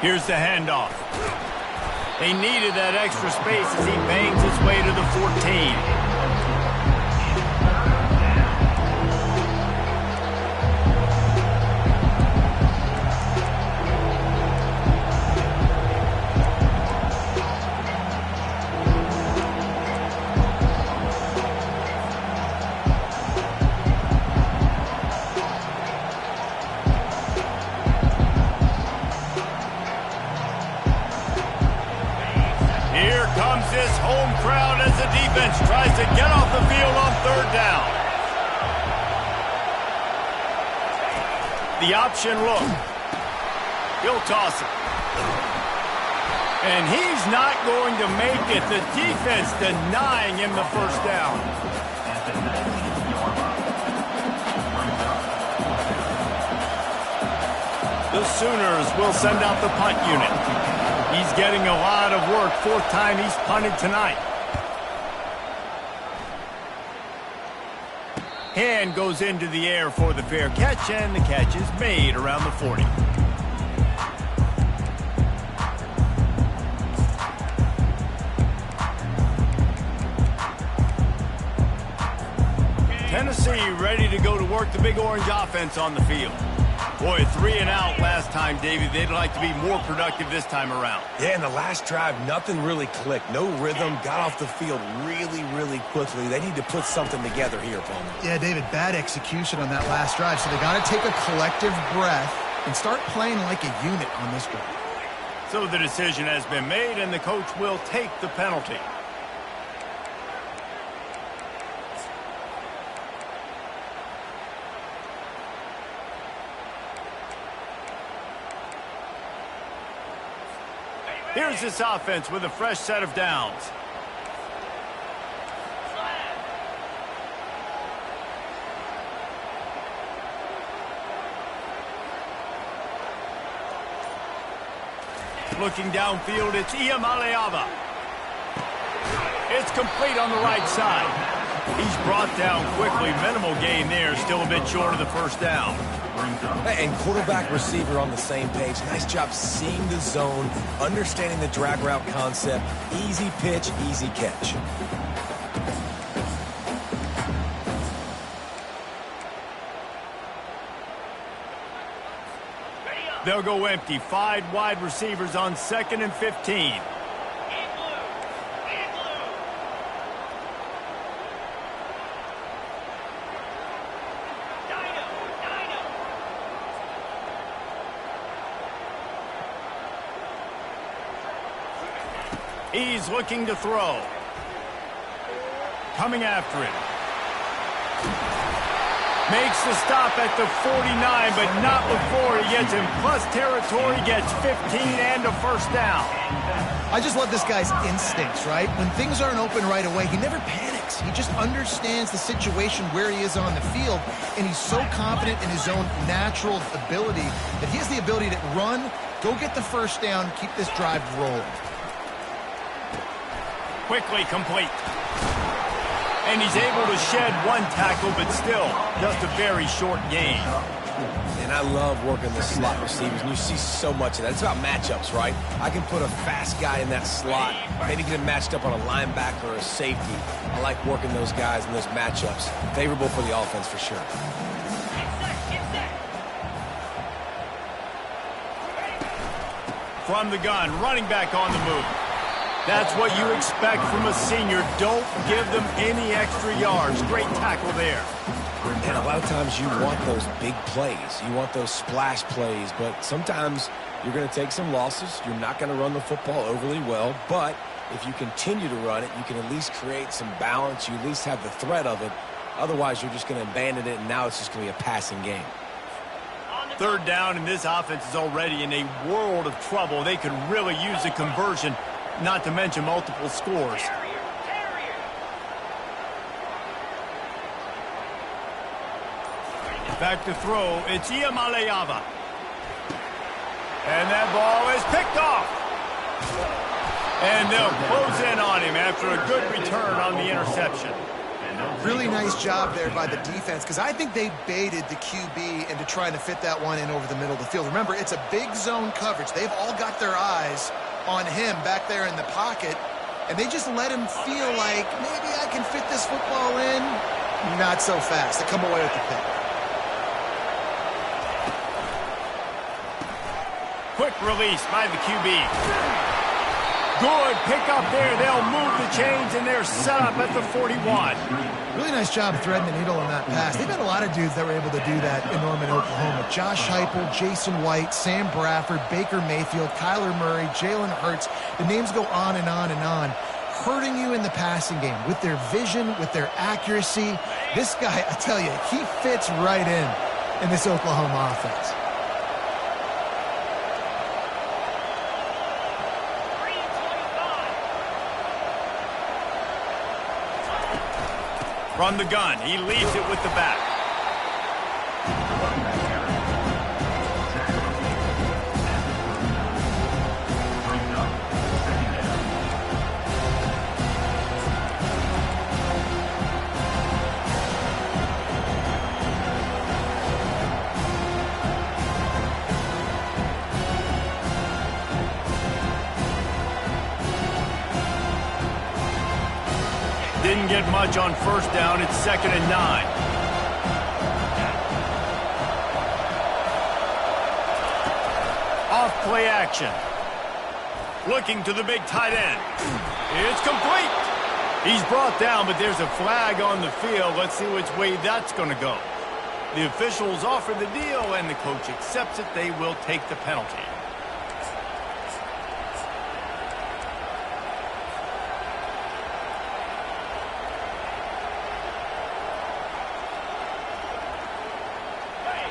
Here's the handoff. They needed that extra space as he bangs his way to the 14. This home crowd as the defense tries to get off the field on 3rd down. The option look. He'll toss it. And he's not going to make it. The defense denying him the 1st down. The Sooners will send out the punt unit. He's getting a lot of work. 4th time he's punted tonight. Hand goes into the air for the fair catch, and the catch is made around the 40. Tennessee ready to go to work the Big Orange offense on the field. Boy, 3 and out last time, Davey. They'd like to be more productive this time around. Yeah, in the last drive, nothing really clicked. No rhythm, got off the field really quickly. They need to put something together here, Palmer. Yeah, David, bad execution on that last drive, so they got to take a collective breath and start playing like a unit on this one. So the decision has been made, and the coach will take the penalty. Here's this offense with a fresh set of downs. Looking downfield, it's Iamaleava. It's complete on the right side. He's brought down quickly. Minimal gain there. Still a bit short of the 1st down. And quarterback receiver on the same page. Nice job seeing the zone, understanding the drag route concept. Easy pitch, easy catch. They'll go empty. 5 wide receivers on 2nd and 15. He's looking to throw. Coming after him. Makes the stop at the 49, but not before he gets in plus territory, gets 15 and a first down. I just love this guy's instincts, right? When things aren't open right away, he never panics. He just understands the situation where he is on the field, and he's so confident in his own natural ability that he has the ability to run, go get the first down, keep this drive rolling. Quickly complete. And he's able to shed one tackle, but still just a very short gain. And I love working the slot receivers, and you see so much of that. It's about matchups, right? I can put a fast guy in that slot, maybe get him matched up on a linebacker or a safety. I like working those guys in those matchups. Favorable for the offense for sure. From the gun, running back on the move. That's what you expect from a senior. Don't give them any extra yards. Great tackle there. And a lot of times you want those big plays. You want those splash plays, but sometimes you're going to take some losses. You're not going to run the football overly well, but if you continue to run it, you can at least create some balance. You at least have the threat of it. Otherwise, you're just going to abandon it, and now it's just going to be a passing game. Third down, and this offense is already in a world of trouble. They could really use a conversion, not to mention multiple scores. Back to throw, it's Iamaleava. And that ball is picked off. And they'll close in on him after a good return on the interception. Really nice job there by the defense, because I think they baited the QB into trying to fit that one in over the middle of the field. Remember, it's a big zone coverage. They've all got their eyes on him back there in the pocket, and they just let him feel like, maybe I can fit this football in. Not so fast. They come away with the pick. Quick release by the QB. Good pick up there. They'll move the chains, and they're set up at the 41. Really nice job threading the needle on that pass. They've had a lot of dudes that were able to do that in Norman, Oklahoma. Josh Heupel, Jason White, Sam Bradford, Baker Mayfield, Kyler Murray, Jalen Hurts. The names go on and on and on. Hurting you in the passing game with their vision, with their accuracy. This guy, I tell you, he fits right in this Oklahoma offense. From the gun, he leaves it with the back. Didn't get much on first down. It's 2nd and 9. Off play action. Looking to the big tight end. It's complete. He's brought down, but there's a flag on the field. Let's see which way that's going to go. The officials offer the deal, and the coach accepts it. They will take the penalty.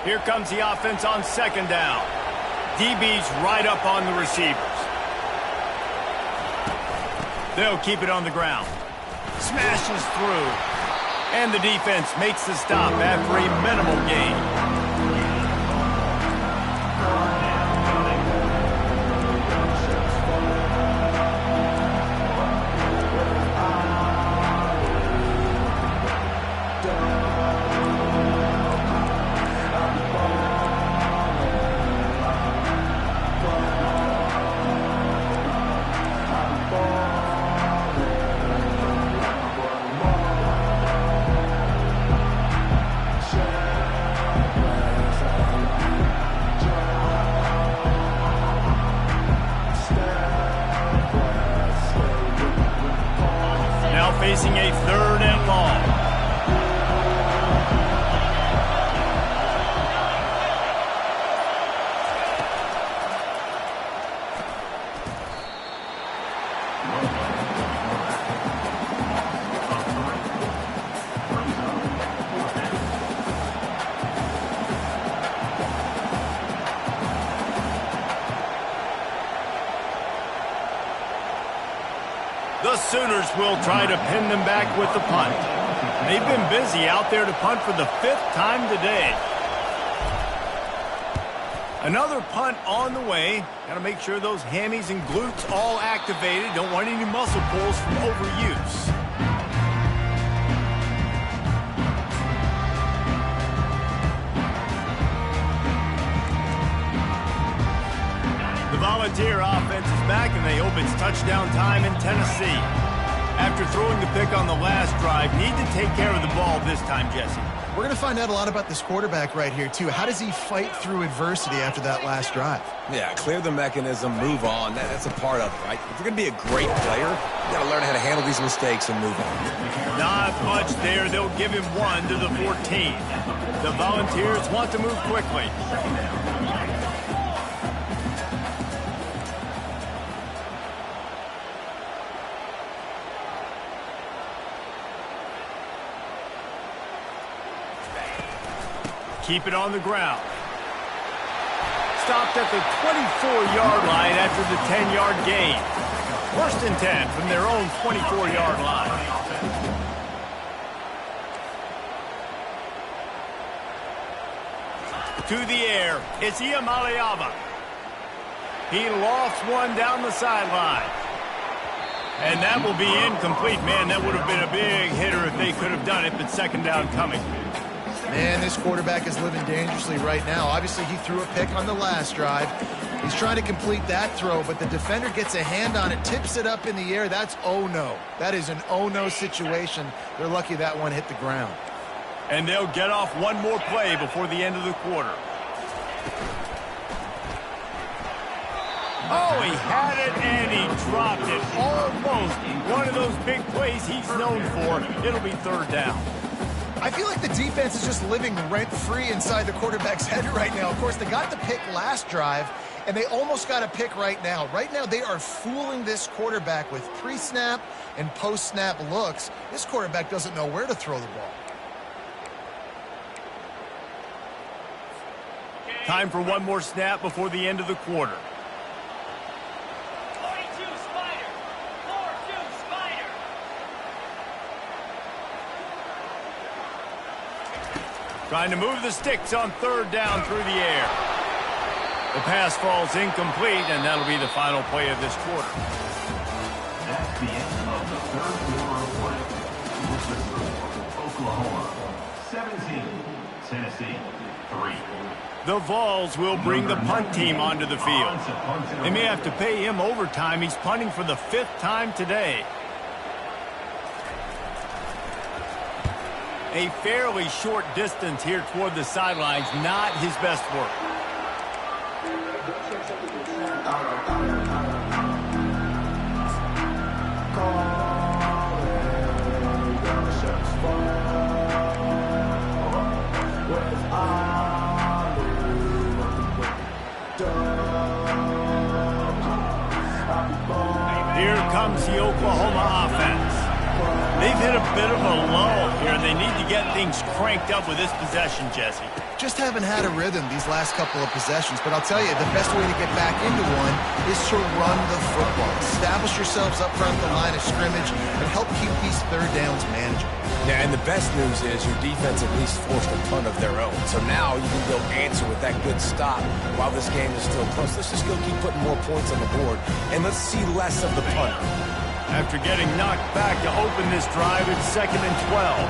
Here comes the offense on 2nd down. DB's right up on the receivers. They'll keep it on the ground. Smashes through. And the defense makes the stop after a minimal gain. Facing a 3rd and long. Sooners will try to pin them back with the punt. They've been busy out there to punt for the 5th time today. Another punt on the way. Got to make sure those hammies and glutes all activated. Don't want any muscle pulls from overuse. The Volunteer offense is back, and they hope it's touchdown time in Tennessee. After throwing the pick on the last drive, need to take care of the ball this time, Jesse. We're going to find out a lot about this quarterback right here, too. How does he fight through adversity after that last drive? Yeah, clear the mechanism, move on. That's a part of it, right? If you're going to be a great player, you got to learn how to handle these mistakes and move on. Not much there. They'll give him 1 to the 14. The Volunteers want to move quickly. Keep it on the ground. Stopped at the 24-yard line after the 10-yard gain. 1st and 10 from their own 24-yard line. To the air, it's Iamaleava. He lofts one down the sideline. And that will be incomplete. Man, that would have been a big hitter if they could have done it, but 2nd down coming. Man, this quarterback is living dangerously right now. Obviously, he threw a pick on the last drive. He's trying to complete that throw, but the defender gets a hand on it, tips it up in the air. That's oh-no. That is an oh-no situation. They're lucky that one hit the ground. And they'll get off one more play before the end of the quarter. Oh, he had it and he dropped it. Almost one of those big plays he's known for. It'll be 3rd down. I feel like the defense is just living rent-free inside the quarterback's head right now. Of course, they got the pick last drive, and they almost got a pick right now. Right now, they are fooling this quarterback with pre-snap and post-snap looks. This quarterback doesn't know where to throw the ball. Time for one more snap before the end of the quarter. 42 Spider. 4-2 Spider. Trying to move the sticks on 3rd down through the air. The pass falls incomplete, and that'll be the final play of this quarter. That's the end of the 3rd quarter of play. With the score, Oklahoma 17, Tennessee 3. The Vols will bring the punt team onto the field. They may have to pay him overtime. He's punting for the 5th time today. A fairly short distance here toward the sidelines, not his best work. Here comes the Oklahoma offense. They've hit a bit of a lull here, and they need to get things cranked up with this possession, Jesse. Just haven't had a rhythm these last couple of possessions, but I'll tell you, the best way to get back into one is to run the football. Establish yourselves up front the line of scrimmage and help keep these 3rd downs manageable. Yeah, and the best news is your defense at least forced a punt of their own. So now you can go answer with that good stop while this game is still close. Let's just go keep putting more points on the board, and let's see less of the punt. After getting knocked back to open this drive, it's 2nd and 12.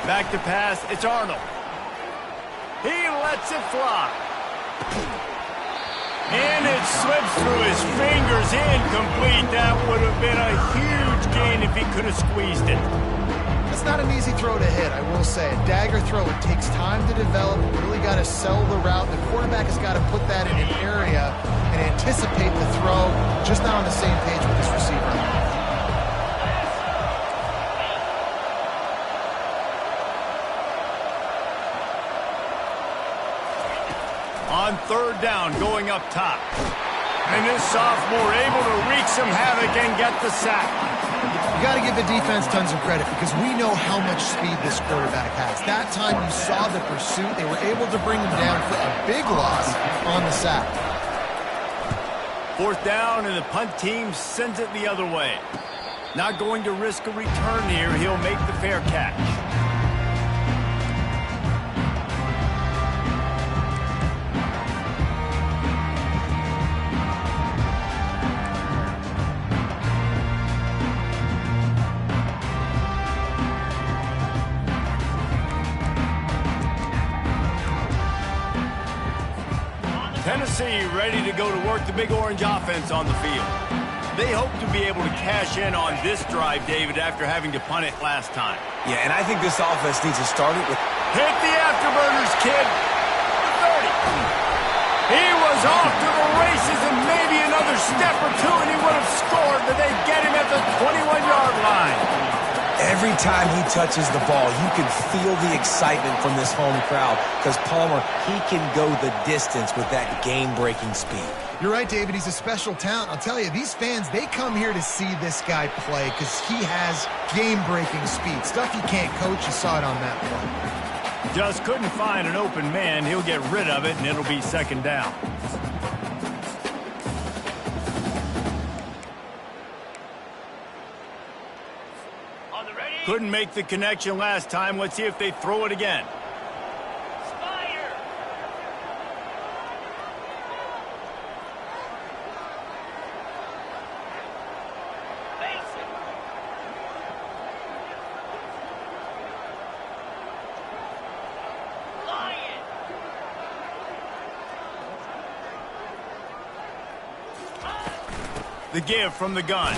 Back to pass, it's Arnold. He lets it fly. And it slips through his fingers, incomplete. That would have been a huge gain if he could have squeezed it. That's not an easy throw to hit, I will say. A dagger throw, it takes time to develop. You really got to sell the route. The quarterback has got to put that in an area and anticipate the throw. Just not on the same page with his receiver. On 3rd down, going up top. And this sophomore able to wreak some havoc and get the sack. You got to give the defense tons of credit because we know how much speed this quarterback has. That time you saw the pursuit. They were able to bring him down for a big loss on the sack. 4th down, and the punt team sends it the other way. Not going to risk a return here. He'll make the fair catch. Tennessee ready to go to work the Big Orange offense on the field. They hope to be able to cash in on this drive, David, after having to punt it last time. Yeah, and I think this offense needs to start it with... Hit the afterburners, kid. 30. He was off to the races, and maybe another step or two, and he would have scored, but they get him at the 21-yard line. Every time he touches the ball, you can feel the excitement from this home crowd because Palmer, he can go the distance with that game-breaking speed. You're right, David. He's a special talent. I'll tell you, these fans, they come here to see this guy play because he has game-breaking speed. Stuff you can't coach. You saw it on that play. Just couldn't find an open man. He'll get rid of it, and it'll be 2nd down. Couldn't make the connection last time. Let's see if they throw it again. Spider. Mason. Lion. The give from the gun.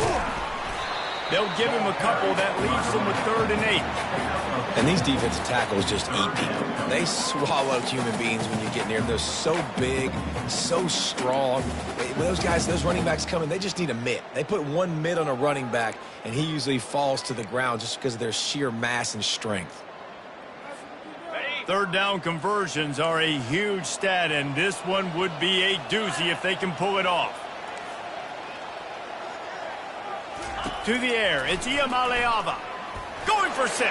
They'll give him a couple. That leaves them with 3rd and 8. And these defensive tackles just eat people. They swallow human beings when you get near them. They're so big, so strong. When those guys, those running backs come in, they just need a mitt. They put one mitt on a running back, and he usually falls to the ground just because of their sheer mass and strength. 3rd down conversions are a huge stat, and this one would be a doozy if they can pull it off. To the air, it's Iamaleava. Going for 6.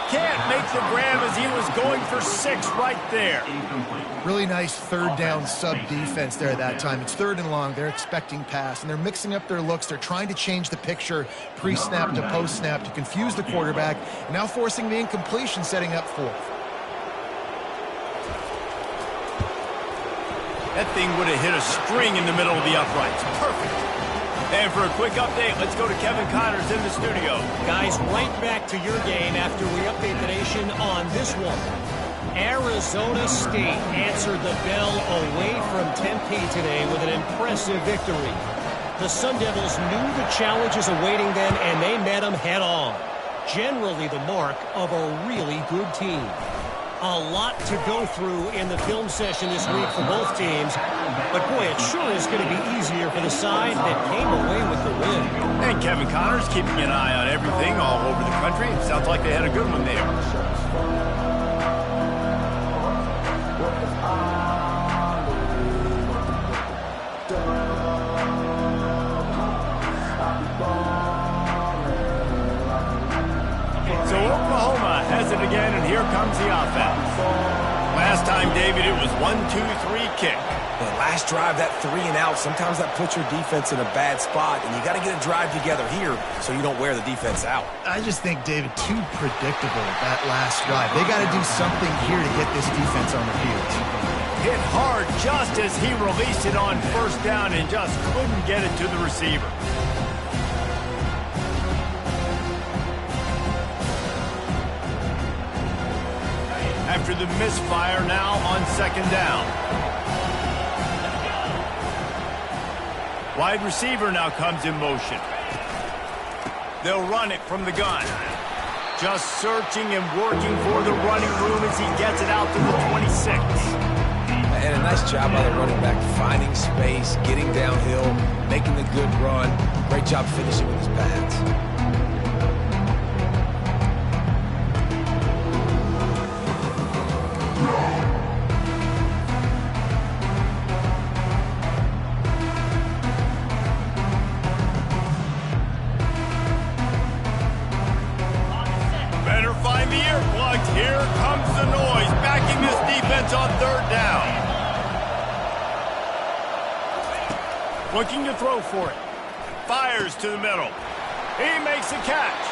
Can't make the grab as he was going for 6 right there. Really nice 3rd down sub defense there that time. It's 3rd and long. They're expecting pass, and they're mixing up their looks. They're trying to change the picture pre-snap to post-snap to confuse the quarterback, and now forcing the incompletion, setting up 4th. That thing would have hit a string in the middle of the uprights. Perfect. And for a quick update, let's go to Kevin Connors in the studio. Guys, right back to your game after we update the nation on this one. Arizona State answered the bell away from Tempe today with an impressive victory. The Sun Devils knew the challenges awaiting them, and they met them head-on. Generally the mark of a really good team. A lot to go through in the film session this week for both teams. But, boy, it sure is going to be easier for the side that came away with the win. And Kevin Connors keeping an eye on everything all over the country. Sounds like they had a good one there. So Oklahoma has it again, and here comes the offense. Last time, David, it was 1-2-3 kick. The last drive, that 3 and out, sometimes that puts your defense in a bad spot, and you got to get a drive together here so you don't wear the defense out. I just think, David, too predictable that last drive. They got to do something here to get this defense on the field. Hit hard just as he released it on 1st down and just couldn't get it to the receiver. After the misfire, now on 2nd down. Wide receiver now comes in motion. They'll run it from the gun. Just searching and working for the running room as he gets it out to the 26. And a nice job by the running back, finding space, getting downhill, making the good run. Great job finishing with his pads. Better find the earplugs. Here comes the noise, backing this defense on 3rd down. Looking to throw for it. Fires to the middle. He makes a catch.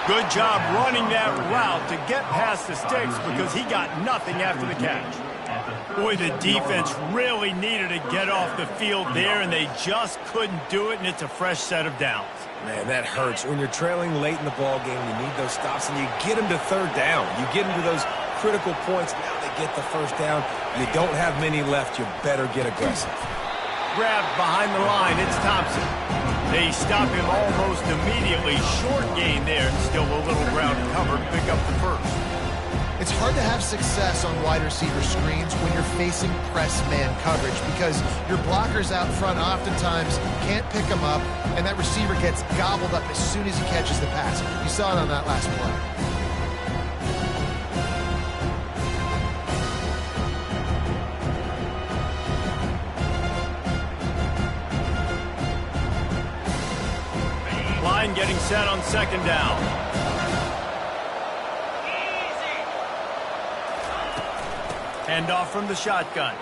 Good job running that route to get past the sticks because he got nothing after the catch. Boy, the defense really needed to get off the field there, and they just couldn't do it, and it's a fresh set of downs. Man, that hurts. When you're trailing late in the ball game, you need those stops, and you get them to third down. You get them to those critical points. Now they get the first down. You don't have many left. You better get aggressive. Grabbed behind the line. It's Thompson. They stop him almost immediately. Short gain there, and still a little ground cover to pick up the first. It's hard to have success on wide receiver screens when you're facing press man coverage because your blockers out front oftentimes can't pick them up, and that receiver gets gobbled up as soon as he catches the pass. You saw it on that last play. Line getting set on second down. Handoff from the shotgun.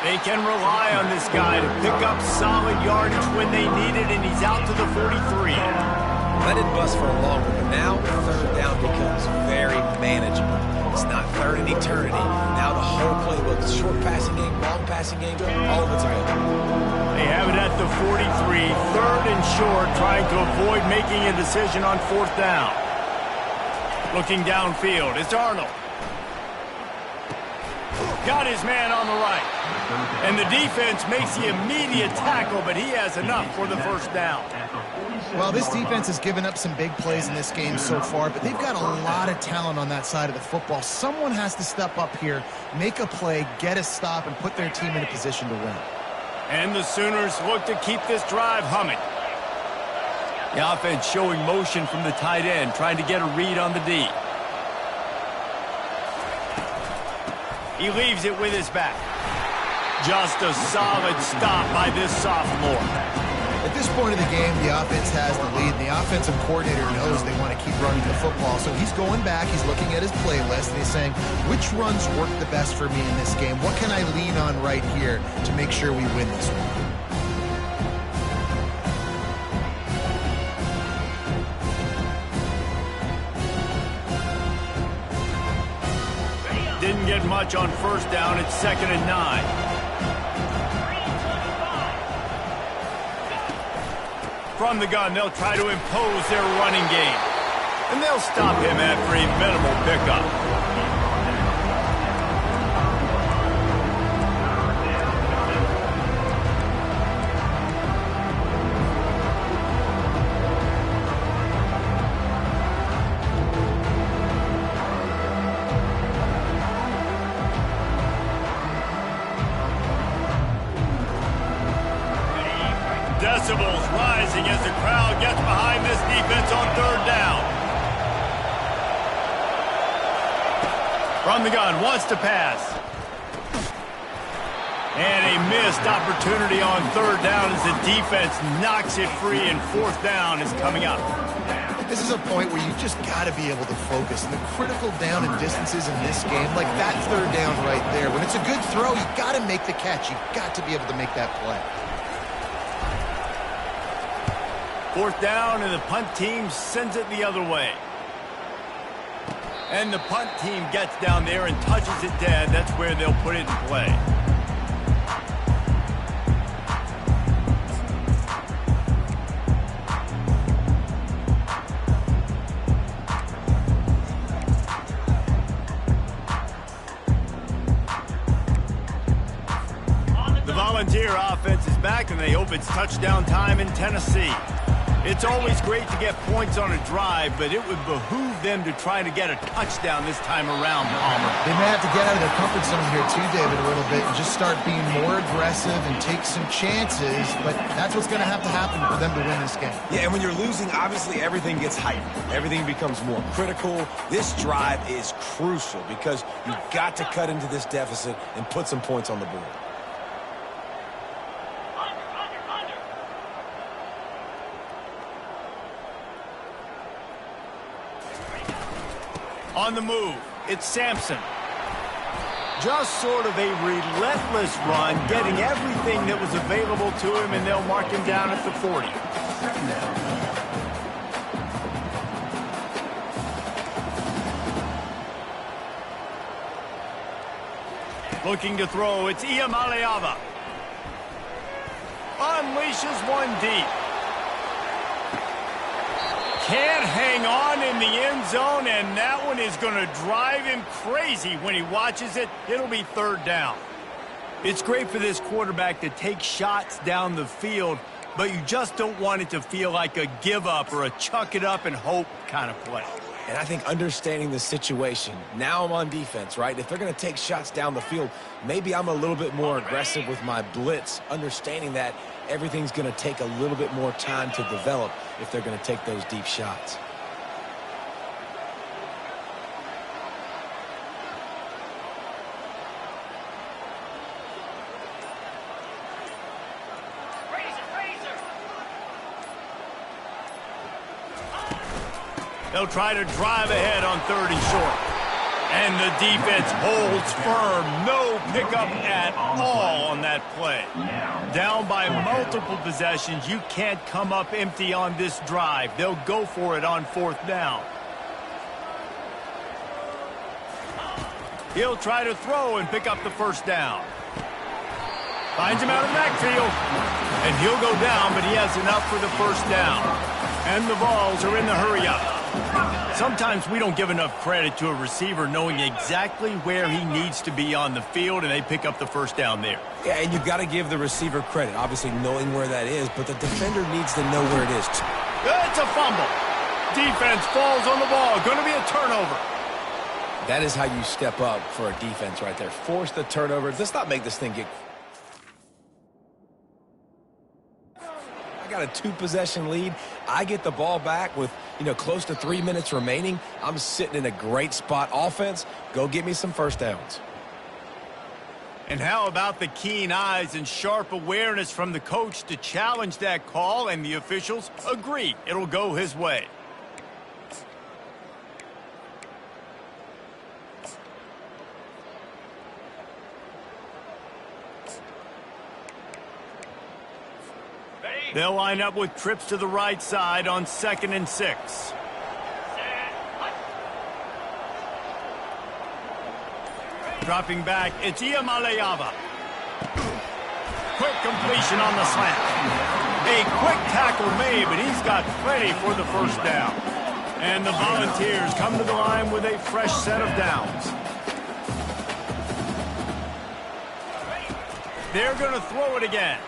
They can rely on this guy to pick up solid yardage when they need it, and he's out to the 43. Let it bust for a longer, but now third down becomes very manageable. It's not third in eternity. Now the whole playbook, short passing game, long passing game, all of it's available. They have it at the 43, third and short, trying to avoid making a decision on fourth down. Looking downfield, it's Arnold. Got his man on the right. And the defense makes the immediate tackle, but he has enough for the first down. Well, this defense has given up some big plays in this game so far, but they've got a lot of talent on that side of the football. Someone has to step up here, make a play, get a stop, and put their team in a position to win. And the Sooners look to keep this drive humming. The offense showing motion from the tight end, trying to get a read on the D. He leaves it with his back. Just a solid stop by this sophomore. At this point of the game, the offense has the lead. The offensive coordinator knows they want to keep running the football. So he's going back, he's looking at his playlist, and he's saying, which runs work the best for me in this game? What can I lean on right here to make sure we win this one? Didn't get much on first down. It's 2nd and 9. From the gun, they'll try to impose their running game. And they'll stop him after a minimal pickup. Decibels rising as the crowd gets behind this defense on third down. From the gun, wants to pass. And a missed opportunity on third down as the defense knocks it free, and fourth down is coming up. This is a point where you just got to be able to focus. And the critical down and distances in this game, like that third down right there, when it's a good throw, you got to make the catch. You've got to be able to make that play. Fourth down, and the punt team sends it the other way. And the punt team gets down there and touches it dead. That's where they'll put it in play. The Volunteer offense is back, and they hope it's touchdown time in Tennessee. It's always great to get points on a drive, but it would behoove them to try to get a touchdown this time around, Palmer. They may have to get out of their comfort zone here too, David, a little bit, and just start being more aggressive and take some chances, but that's what's going to happen for them to win this game. Yeah, and when you're losing, obviously everything gets hyped. Everything becomes more critical. This drive is crucial because you've got to cut into this deficit and put some points on the board. On the move, it's Sampson. Just sort of a relentless run, getting everything that was available to him, and they'll mark him down at the 40. Looking to throw, it's Iamaleava. Unleashes one deep. Can't hang on in the end zone, and that one is going to drive him crazy when he watches it. It'll be third down. It's great for this quarterback to take shots down the field, but you just don't want it to feel like a give up or a chuck it up and hope kind of play. And I think understanding the situation, now I'm on defense, right? If they're going to take shots down the field, maybe I'm a little bit more aggressive with my blitz, understanding that everything's going to take a little bit more time to develop if they're going to take those deep shots. They'll try to drive ahead on 30 short. And the defense holds firm. No pickup at all on that play. Down by multiple possessions. You can't come up empty on this drive. They'll go for it on fourth down. He'll try to throw and pick up the first down. Finds him out of the backfield. And he'll go down, but he has enough for the first down. And the Vols are in the hurry-up. Sometimes we don't give enough credit to a receiver knowing exactly where he needs to be on the field, and they pick up the first down there. Yeah, and you've got to give the receiver credit, obviously knowing where that is, but the defender needs to know where it is. It's a fumble. Defense falls on the ball. Going to be a turnover. That is how you step up for a defense right there. Force the turnover. Let's not make this thing get... Got a 2-possession lead. I get the ball back with, close to 3 minutes remaining. I'm sitting in a great spot. Offense, go get me some first downs. And how about the keen eyes and sharp awareness from the coach to challenge that call, and the officials agree it'll go his way. They'll line up with trips to the right side on 2nd and 6. Dropping back, it's Iamaleava. Quick completion on the slant. A quick tackle made, but he's got plenty for the first down. And the Volunteers come to the line with a fresh set of downs. They're going to throw it again.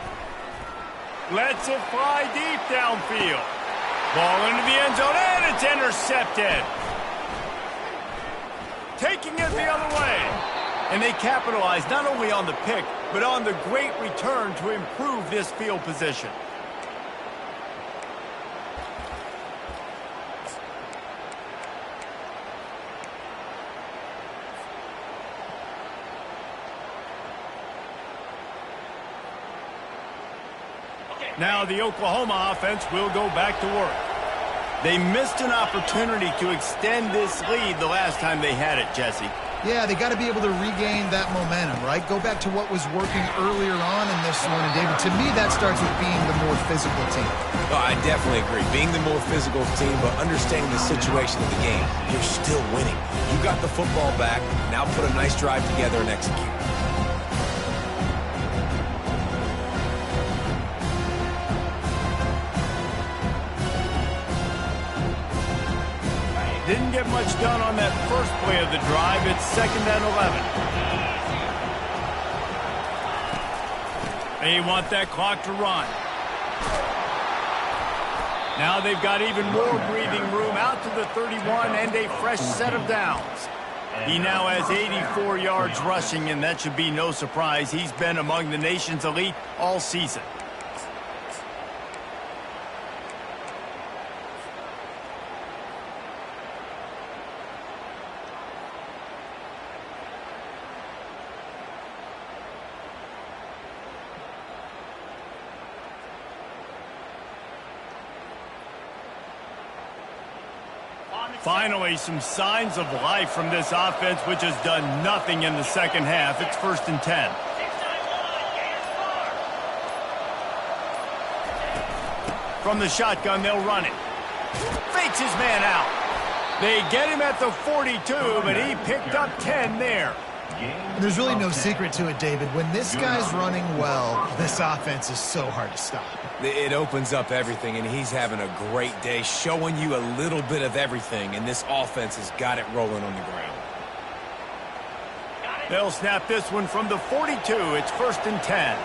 Lets it fly deep downfield. Ball into the end zone, and it's intercepted. Taking it the other way. And they capitalize not only on the pick, but on the great return to improve this field position. Now the Oklahoma offense will go back to work. They missed an opportunity to extend this lead the last time they had it, Jesse. Yeah, they got to be able to regain that momentum, right? Go back to what was working earlier on in this one. And, David, to me, that starts with being the more physical team. Oh, I definitely agree. Being the more physical team, but understanding the situation of the game, you're still winning. You got the football back. Now put a nice drive together and execute. Didn't get much done on that first play of the drive. It's 2nd and 11. They want that clock to run. Now they've got even more breathing room out to the 31 and a fresh set of downs. He now has 84 yards rushing, and that should be no surprise. He's been among the nation's elite all season. Finally, some signs of life from this offense, which has done nothing in the second half. It's 1st and 10. 6-9 line. Gators far. From the shotgun, they'll run it. Fakes his man out. They get him at the 42, but he picked up 10 there. There's really no secret to it, David. When this guy's running well, this offense is so hard to stop. It opens up everything, and he's having a great day, showing you a little bit of everything, and this offense has got it rolling on the ground. They'll snap this one from the 42. It's 1st and 10.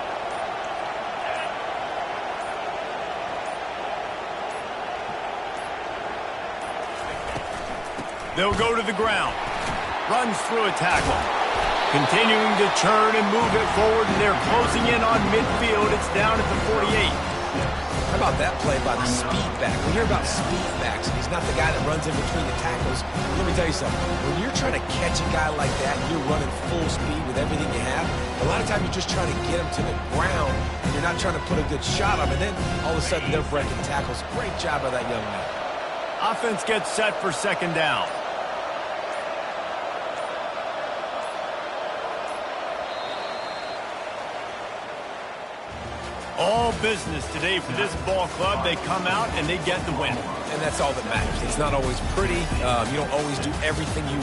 They'll go to the ground. Runs through a tackle. Continuing to churn and move it forward, and they're closing in on midfield. It's down at the 48. How about that play by the speed back? We hear about speed backs, and he's not the guy that runs in between the tackles. Let me tell you something. When you're trying to catch a guy like that, and you're running full speed with everything you have, a lot of times you're just trying to get him to the ground, and you're not trying to put a good shot on him, and then all of a sudden they're breaking tackles. Great job by that young man. Offense gets set for 2nd down. All business today for this ball club. They come out and they get the win. And that's all that matters. It's not always pretty. You don't always do everything you